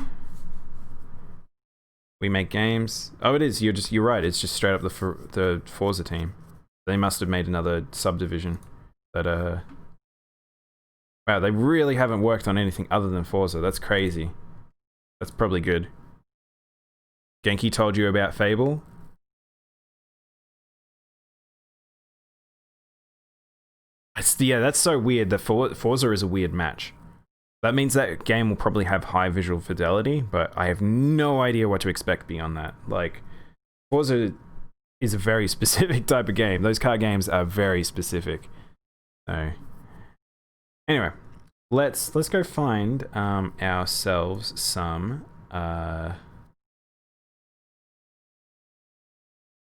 We make games. Oh, it is. You're right. It's just straight up the Forza team. They must have made another subdivision. That wow, they really haven't worked on anything other than Forza. That's crazy. That's probably good. Genki told you about Fable. Yeah, that's so weird that Forza is a weird match. That means that game will probably have high visual fidelity, but I have no idea what to expect beyond that. Like, Forza is a very specific type of game. Those car games are very specific. So, anyway, let's go find ourselves some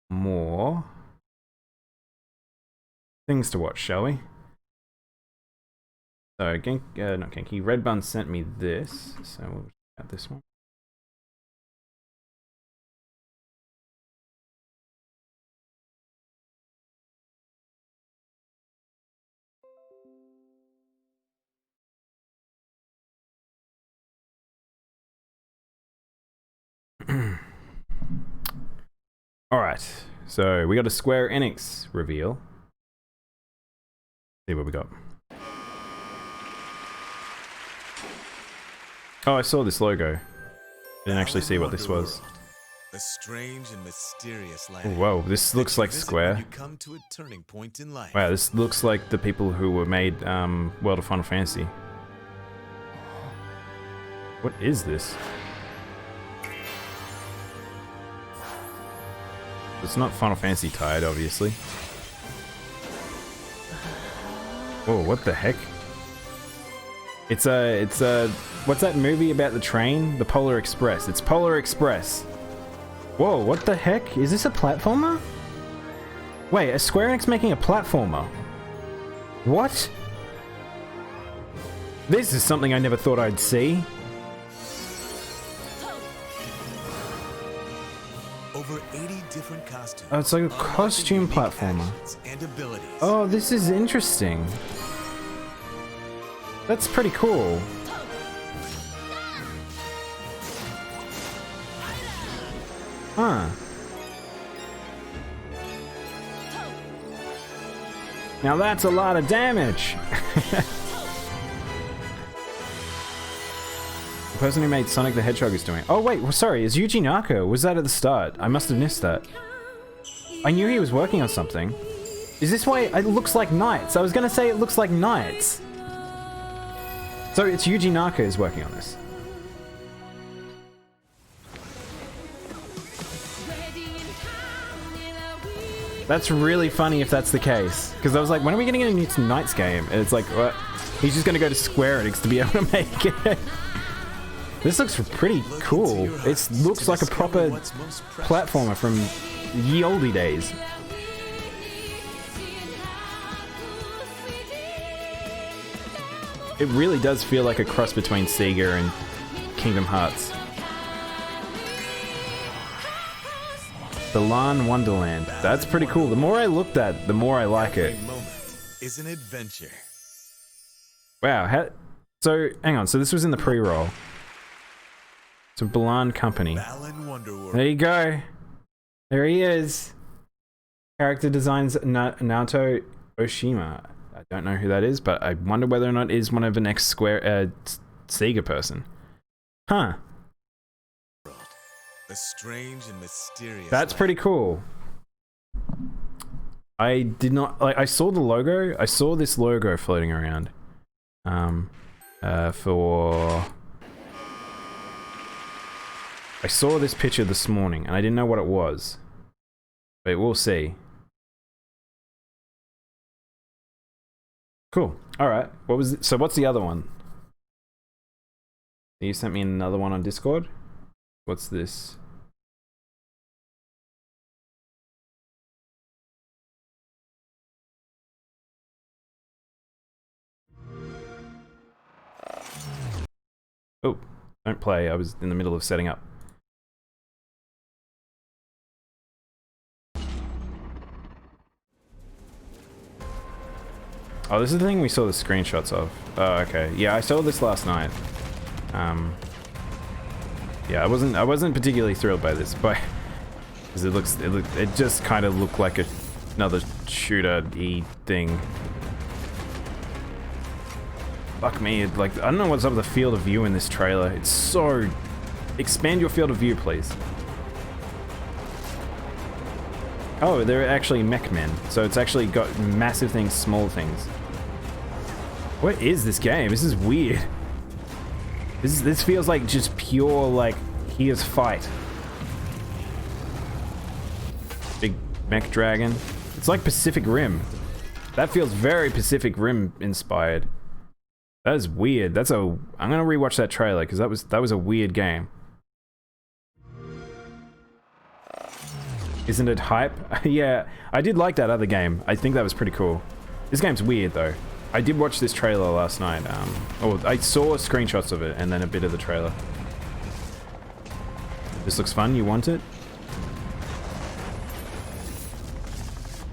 more things to watch, shall we? So, not Genki, Red Bun sent me this, so we'll check out this one. Alright, so we got a Square Enix reveal. See what we got. Oh, I saw this logo. Didn't actually see what this was. A strange and mysterious Oh, land. whoa, this looks like Square. You come to a turning point in life. Wow, this looks like the people who were made World of Final Fantasy. What is this? It's not Final Fantasy tied, obviously. Whoa, what the heck? It's a, what's that movie about the train? The Polar Express. It's Polar Express. Whoa, what the heck? Is this a platformer? Wait, is Square Enix making a platformer? What? This is something I never thought I'd see. Over 80 different costumes. Oh, it's like a costume platformer. And abilities. Oh, this is interesting. That's pretty cool. Huh. Now that's a lot of damage. The person who made Sonic the Hedgehog is doing it. Oh wait, well, sorry, is Yuji Naka? Was that at the start? I must have missed that. I knew he was working on something. Is this why it looks like Knights? I was gonna say it looks like Knights. So it's Yuji Naka is working on this. That's really funny if that's the case. Because I was like, when are we getting a new Knights game? And it's like, what? He's just gonna go to Square Enix to be able to make it. This looks pretty cool. It looks like a proper platformer from ye olde days. It really does feel like a cross between Sega and Kingdom Hearts. The Lan Wonderland. That's pretty cool. The more I looked at, the more I like it. Is an adventure. Wow. So, hang on. So this was in the pre-roll. It's a Balan Company. There you go. There he is. Character designs Naoto Oshima. I don't know who that is, but I wonder whether or not it is one of the next Square Sega person. Huh. A strange and mysterious. That's pretty cool. I did not like. I saw the logo. I saw this logo floating around. I saw this picture this morning, and I didn't know what it was. But we'll see. Cool. All right. What was it? So? What's the other one? You sent me another one on Discord. What's this? Oh, don't play. I was in the middle of setting up. Oh, this is the thing we saw the screenshots of. Oh, okay. Yeah, I saw this last night. Yeah, I wasn't particularly thrilled by this, but because it just kind of looked like another shooter-y thing. Fuck me, like I don't know what's up with the field of view in this trailer. It's so... Expand your field of view, please. Oh, they're actually mech men, so it's actually got massive things, small things. What is this game? This is weird. This feels like just pure, like, here's fight. Big mech dragon. It's like Pacific Rim. That feels very Pacific Rim inspired. That is weird. I'm gonna rewatch that trailer because that was a weird game. Isn't it hype? Yeah, I did like that other game. I think that was pretty cool. This game's weird though. I did watch this trailer last night. I saw screenshots of it and then a bit of the trailer. This looks fun. You want it?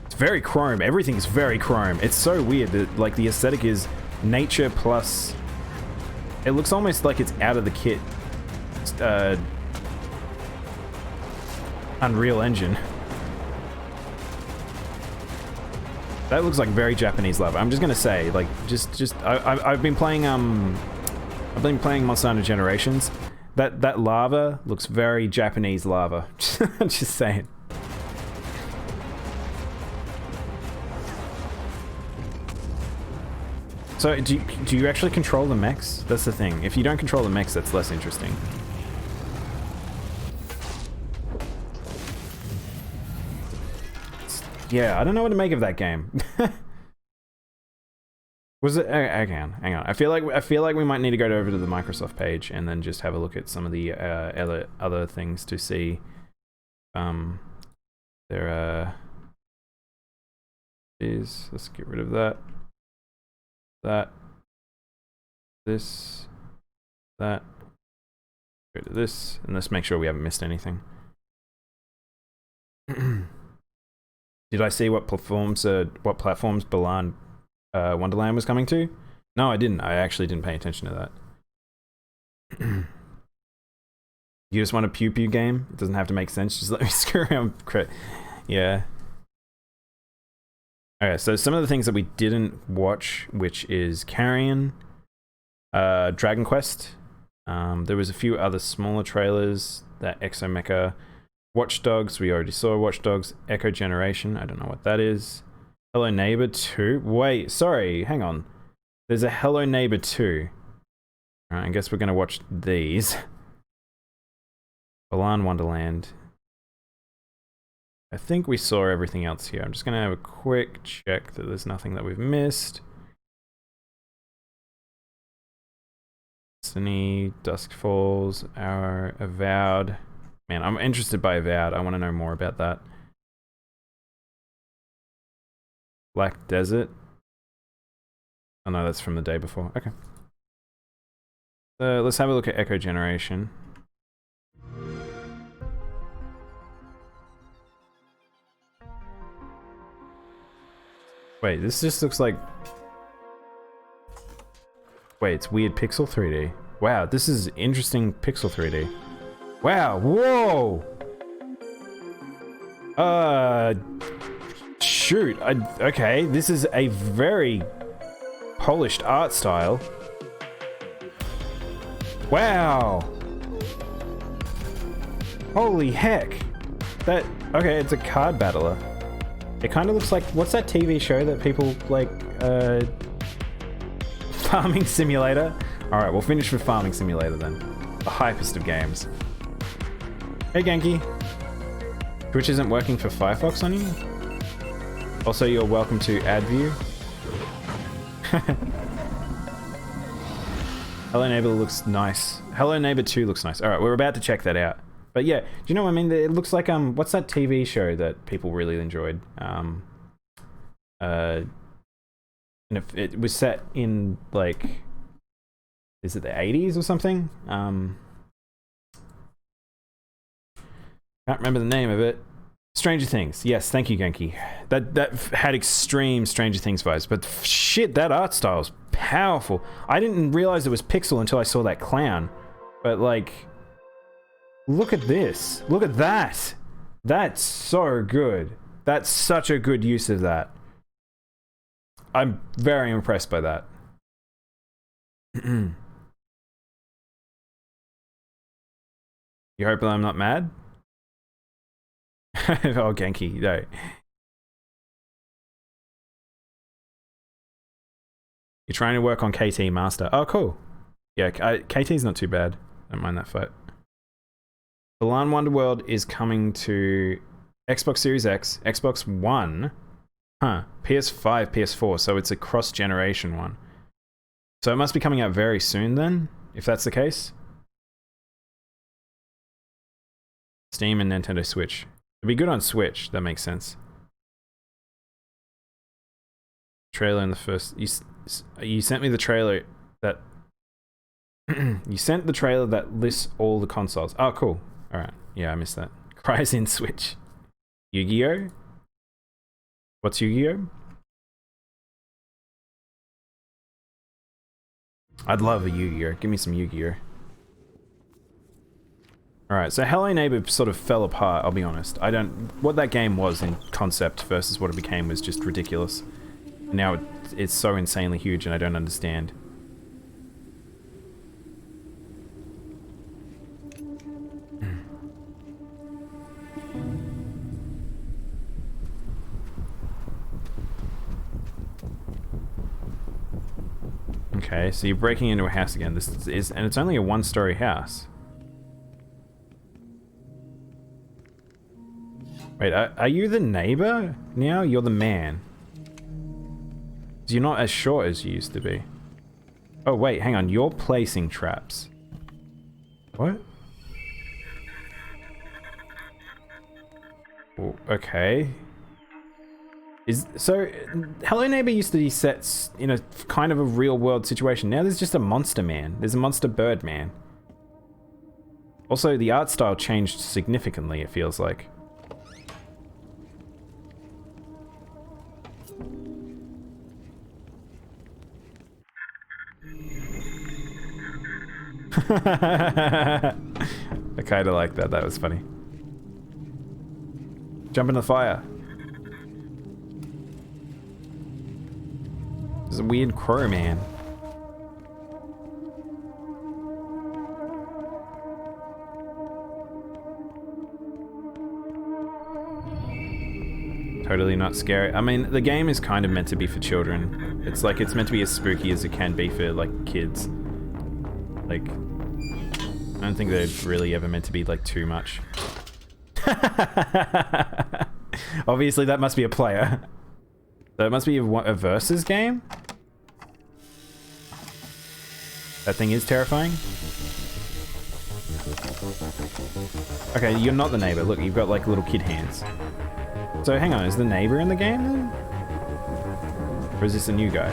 It's very chrome. Everything is very chrome. It's so weird that like the aesthetic is nature plus. It looks almost like it's out of the kit. Unreal Engine. That looks like very Japanese love. I'm just gonna say, like, I've been playing Monster Hunter Generations, That lava looks very Japanese lava. Just saying. So do you actually control the mechs? That's the thing. If you don't control the mechs, that's less interesting. Yeah, I don't know what to make of that game. Was it? Hang on. I feel like we might need to go over to the Microsoft page and then just have a look at some of the other things to see. There is. Let's get rid of that. This, that. Go to this, and let's make sure we haven't missed anything. Did I see what platforms Balan Wonderland was coming to? No, I didn't. I actually didn't pay attention to that. You just want a pew pew game? It doesn't have to make sense. Just let me screw around. Yeah. Okay, so some of the things that we didn't watch, which is Carrion, Dragon Quest. There was a few other smaller trailers. That Exomecha, Watch Dogs. We already saw Watch Dogs. Echo Generation. I don't know what that is. Hello Neighbor 2. Wait, sorry. Hang on. There's a Hello Neighbor 2. Alright, I guess we're gonna watch these. Balan Wonderland. I think we saw everything else here. I'm just gonna have a quick check that there's nothing that we've missed. Destiny, Dusk Falls, Our Avowed. Man, I'm interested by Avowed. I want to know more about that. Black Desert. Oh no, that's from the day before. Okay. Let's have a look at Echo Generation. Wait, this just looks like... Wait, it's weird pixel 3D. Wow, this is interesting pixel 3D. Wow, whoa! Shoot, okay, this is a very polished art style. Wow! Holy heck! Okay, it's a card battler. It kind of looks like, what's that TV show that people like, Farming Simulator? Alright, we'll finish with Farming Simulator then. The hypest of games. Hey Genki. Twitch isn't working for Firefox on you? Also, you're welcome to AdView. Hello Neighbor looks nice. Hello Neighbor 2 looks nice. Alright, we're about to check that out. But yeah, do you know what I mean? It looks like, what's that TV show that people really enjoyed? And if it was set in, like, is it the 80s or something? Can't remember the name of it. Stranger Things. Yes, thank you, Genki. That had extreme Stranger Things vibes, but shit, that art style is powerful. I didn't realize it was pixel until I saw that clown. But, like... Look at this. Look at that. That's so good. That's such a good use of that. I'm very impressed by that. You hope that I'm not mad? Oh, Genki, no. You're trying to work on KT Master. Oh, cool. Yeah, KT's not too bad. Don't mind that fight. Balan Wonderworld is coming to Xbox Series X, Xbox One, PS5, PS4, so it's a cross-generation one. So it must be coming out very soon then, if that's the case. Steam and Nintendo Switch. It'd be good on Switch, that makes sense. Trailer in the first... You sent me the trailer that... You sent the trailer that lists all the consoles. Oh, cool. Alright, yeah, I missed that. Cries in Switch. Yu-Gi-Oh? What's Yu-Gi-Oh? I'd love a Yu-Gi-Oh. Give me some Yu-Gi-Oh. Alright, so Hello Neighbor sort of fell apart, I'll be honest. What that game was in concept versus what it became was just ridiculous. Now it's so insanely huge and I don't understand. Okay, so you're breaking into a house again. This is, and it's only a one-story house. Wait, are you the neighbor now? You're the man. You're not as short as you used to be. Oh wait, hang on. You're placing traps. What? Oh, okay. So Hello Neighbor used to be set in a kind of a real world situation. Now there's just a monster man. There's a monster bird man. Also, the art style changed significantly, it feels like. I kind of like that. That was funny. Jump in the fire. There's a weird crow man. Totally not scary. I mean, the game is kind of meant to be for children. It's like, it's meant to be as spooky as it can be for, like, kids. Like, I don't think they're really ever meant to be, like, too much. Obviously, that must be a player. So it must be a versus game? That thing is terrifying? Okay, you're not the neighbor. Look, you've got, like, little kid hands. So hang on, is the neighbor in the game then? Or is this a new guy?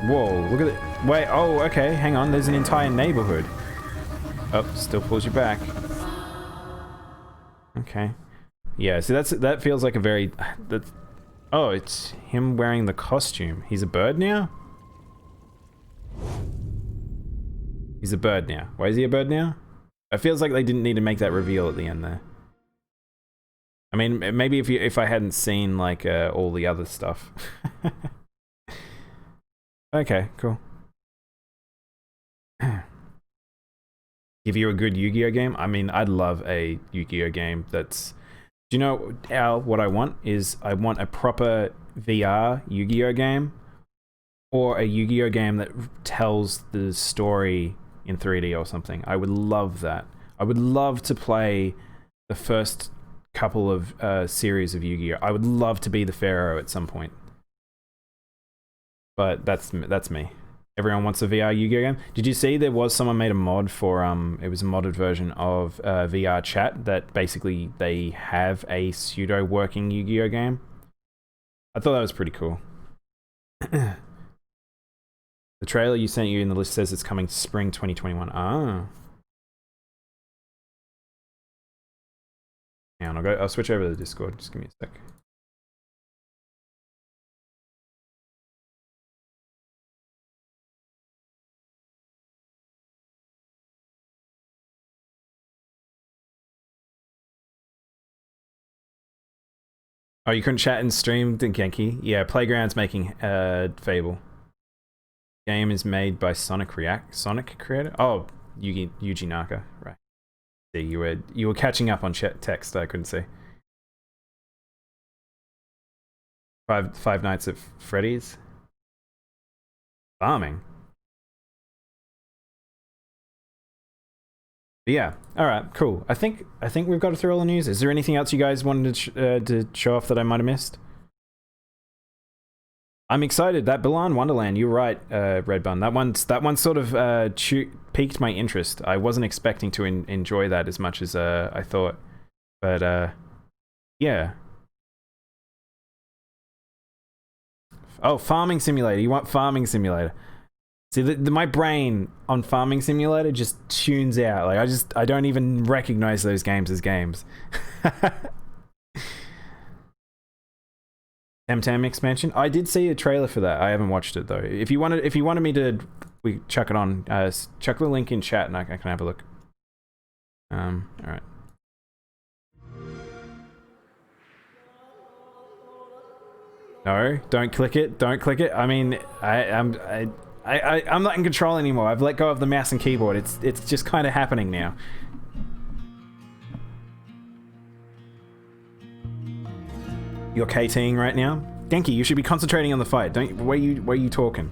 Whoa, look at it. Wait, oh, okay, hang on, there's an entire neighborhood. Oh, still pulls you back. Okay. Yeah, so that feels like a very... oh, it's him wearing the costume. He's a bird now? He's a bird now. Why is he a bird now? It feels like they didn't need to make that reveal at the end there. I mean, maybe if I hadn't seen, like, all the other stuff. Okay, cool. Give you a good Yu-Gi-Oh game? I mean, I'd love a Yu-Gi-Oh game that's... Do you know, Al, what I want is I want a proper VR Yu-Gi-Oh game, or a Yu-Gi-Oh game that tells the story in 3D or something. I would love that. I would love to play the first couple of series of Yu-Gi-Oh. I would love to be the Pharaoh at some point. But that's me. Everyone wants a VR Yu-Gi-Oh game. Did you see there was someone made a mod for it was a modded version of VR chat that basically they have a pseudo working Yu-Gi-Oh game? I thought that was pretty cool. The trailer you sent you in the list says it's coming spring 2021. Ah. Hang on, I'll switch over to the Discord. Just give me a sec. Oh, you couldn't chat and stream the Genki? Yeah, Playground's making Fable. Game is made by Sonic creator? Oh, Yuji Naka, right. See, you were catching up on text, I couldn't see. Five Nights at Freddy's. Farming. But yeah, all right, cool. I think we've got through all the news. Is there anything else you guys wanted to show off that I might have missed? I'm excited. That Balan Wonderland. You're right, Red Bun. That one sort of piqued my interest. I wasn't expecting to enjoy that as much as I thought, but yeah. Oh, Farming Simulator. You want Farming Simulator? See, my brain on Farming Simulator just tunes out. Like I don't even recognize those games as games. Temtem expansion. I did see a trailer for that. I haven't watched it though. If you wanted me to, we chuck it on. Chuck the link in chat and I can have a look. All right. No, don't click it. Don't click it. I mean, I'm not in control anymore. I've let go of the mouse and keyboard. It's just kind of happening now. You're KTing right now? Genki, you should be concentrating on the fight. Where you talking?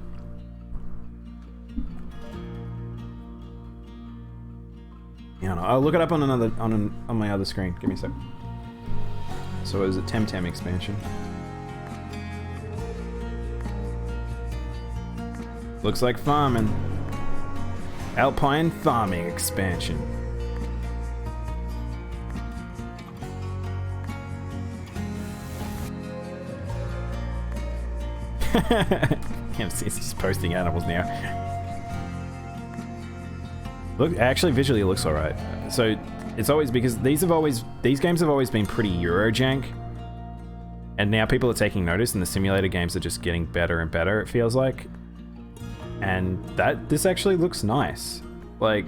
I'll look it up on another on my other screen. Give me a sec. So it was a Temtem expansion. Looks like farming. Alpine farming expansion. Can't see, it's just posting animals now. Look, actually, visually it looks alright. So it's always because these games have always been pretty Eurojank, and now people are taking notice, and the simulator games are just getting better and better. It feels like, and this actually looks nice. Like,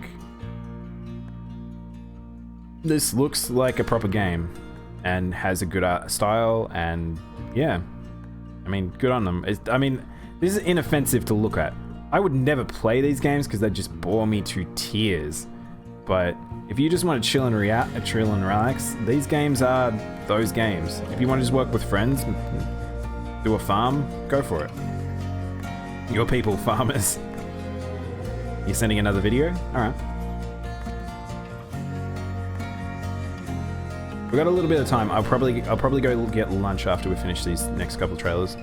this looks like a proper game, and has a good art style, and yeah. I mean, good on them. This is inoffensive to look at. I would never play these games because they just bore me to tears. But if you just want to chill and relax, these games are those games. If you want to just work with friends, and do a farm, go for it. Your people, farmers. You're sending another video? Alright. We've got a little bit of time. I'll probably go get lunch after we finish these next couple trailers.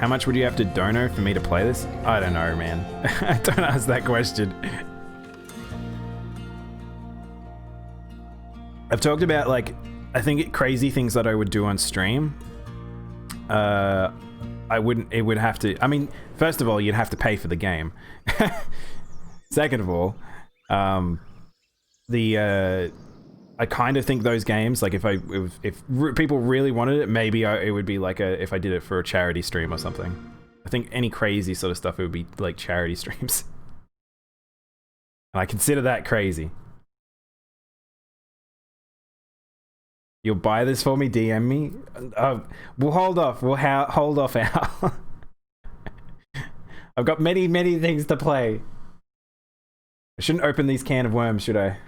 How much would you have to dono for me to play this? I don't know, man. Don't ask that question. I've talked about, like, I think crazy things that I would do on stream. It would have to, I mean, first of all, you'd have to pay for the game. Second of all, I kind of think those games, like, if people really wanted it, maybe it would be like if I did it for a charity stream or something. I think any crazy sort of stuff, it would be like charity streams. And I consider that crazy. You'll buy this for me? DM me? We'll hold off. We'll hold off Al. I've got many, many things to play. I shouldn't open these can of worms, should I?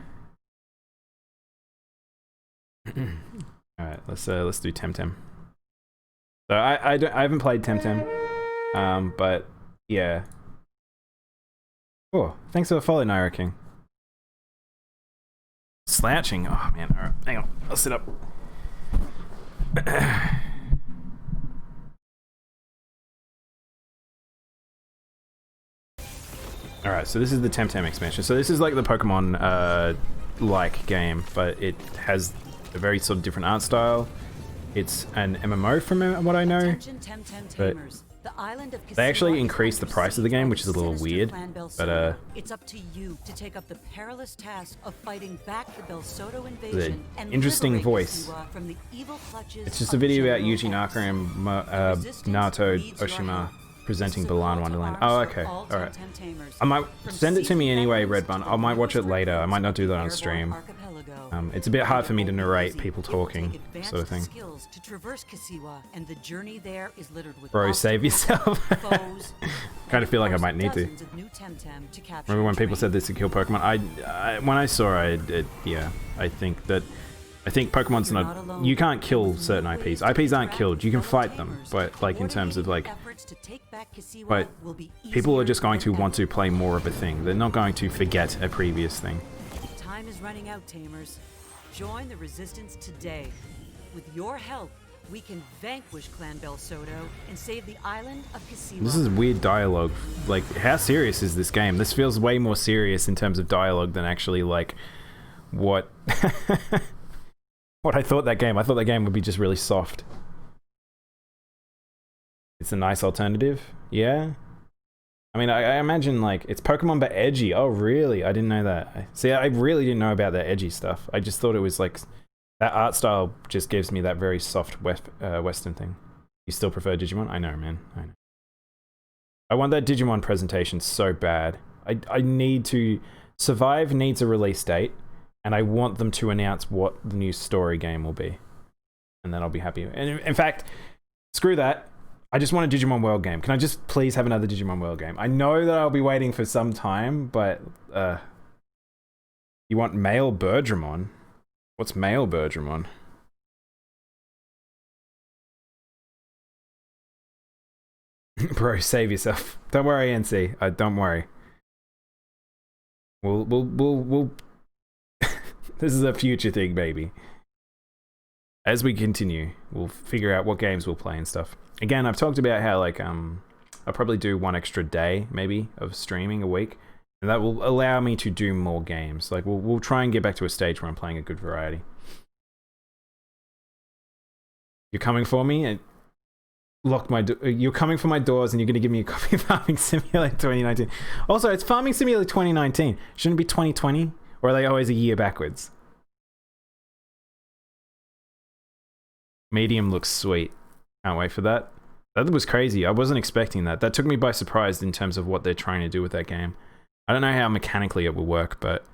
Alright, let's do Temtem. So I haven't played Temtem. But yeah. Oh, thanks for the follow, Naira King. Slouching. Oh man, alright, hang on. I'll sit up. Alright, so this is the Temtem expansion. So this is like the Pokemon like game, but it has a very sort of different art style. It's an MMO from what I know, but they actually increased the price of the game, which is a little weird. But it's up to you to take up the perilous task of fighting back the Belsoto invasion and interesting voice. From the evil clutches. It's just a video about Yuji Naka and Naoto Oshima presenting Balan Wonderland. Oh, okay. Alright. I might send it to me anyway, Red Bun. I might watch it later. I might not do that on stream. It's a bit hard for me to narrate people talking, sort of thing. Bro, save yourself. Kind of feel like I might need to. Remember when people said this to kill Pokemon? When I saw it, yeah, I think Pokemon's not. You can't kill certain IPs. IPs aren't killed. You can fight them, but like in terms of like, but people are just going to want to play more of a thing. They're not going to forget a previous thing. Time is running out, Tamers. Join the resistance today. With your help, we can vanquish Clan Belsoto and save the island of Kasiwa. This is weird dialogue. Like, how serious is this game? This feels way more serious in terms of dialogue than actually like what what I thought that game. I thought that game would be just really soft. It's a nice alternative. Yeah. I mean, I imagine like it's Pokemon but edgy. Oh, really? I didn't know that. See, I really didn't know about that edgy stuff. I just thought it was like that art style just gives me that very soft Western thing. You still prefer Digimon? I know, man. I know. I want that Digimon presentation so bad. I need to. Survive needs a release date, and I want them to announce what the new story game will be, and then I'll be happy. And in fact, screw that. I just want a Digimon World game. Can I just please have another Digimon World game? I know that I'll be waiting for some time, but you want male Birdramon? What's male Birdramon? Bro, save yourself. Don't worry, NC. Don't worry. We'll this is a future thing, baby. As we continue, we'll figure out what games we'll play and stuff. Again, I've talked about how like I'll probably do one extra day maybe of streaming a week, and that will allow me to do more games. Like we'll try and get back to a stage where I'm playing a good variety. You're coming for me and locked my you're coming for my doors and you're going to give me a copy of Farming Simulator 2019. Also, it's Farming Simulator 2019. Shouldn't it be 2020? Or are they always a year backwards? Medium looks sweet. Can't wait for that. That was crazy. I wasn't expecting that. That took me by surprise in terms of what they're trying to do with that game. I don't know how mechanically it will work, but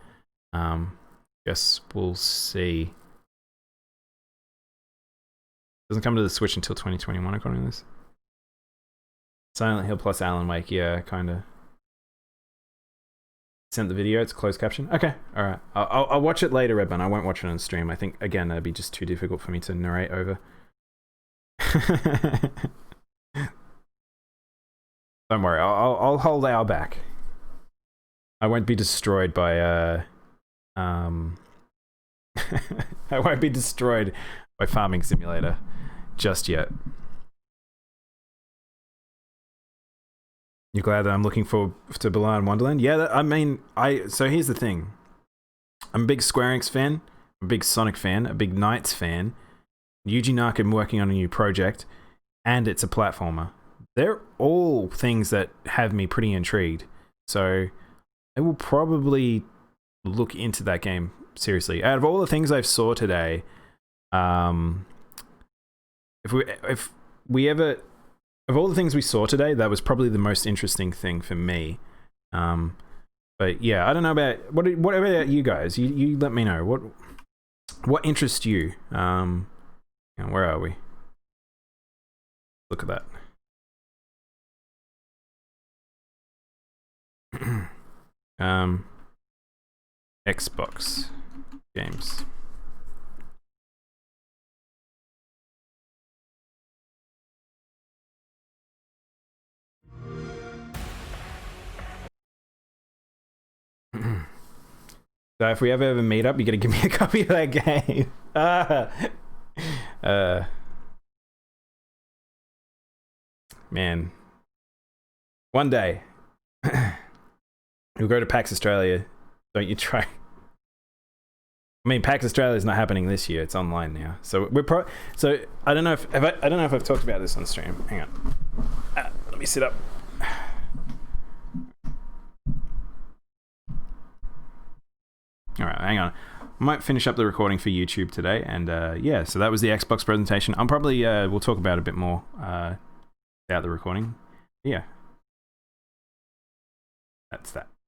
guess we'll see. Doesn't come to the Switch until 2021 according to this. Silent Hill plus Alan Wake, yeah, kinda. Sent the video, it's closed caption. Okay, alright. I'll watch it later, Redbun. I won't watch it on stream. I think, again, that'd be just too difficult for me to narrate over. Don't worry, I'll hold our back. I won't be destroyed by I won't be destroyed by Farming Simulator just yet. You're glad that I'm looking forward to Balan Wonderland? Yeah, I mean, so here's the thing. I'm a big Square Enix fan, a big Sonic fan, a big Knights fan. Yuji Naka working on a new project, and it's a platformer. They're all things that have me pretty intrigued. So I will probably look into that game seriously. Out of all the things I've saw today, if we ever, of all the things we saw today, that was probably the most interesting thing for me. But yeah, I don't know about what about you guys? You let me know what interests you. Where are we? Look at that. Xbox games. So if we ever meet up, you gotta give me a copy of that game. Man, one day you'll go to PAX Australia. Don't you try? I mean, PAX Australia is not happening this year. It's online now. So we're so I don't know if I don't know if I've talked about this on stream. Hang on. Let me sit up. All right, hang on. I might finish up the recording for YouTube today, and yeah. So that was the Xbox presentation. I'm probably we'll talk about it a bit more about the recording. Yeah, that's that.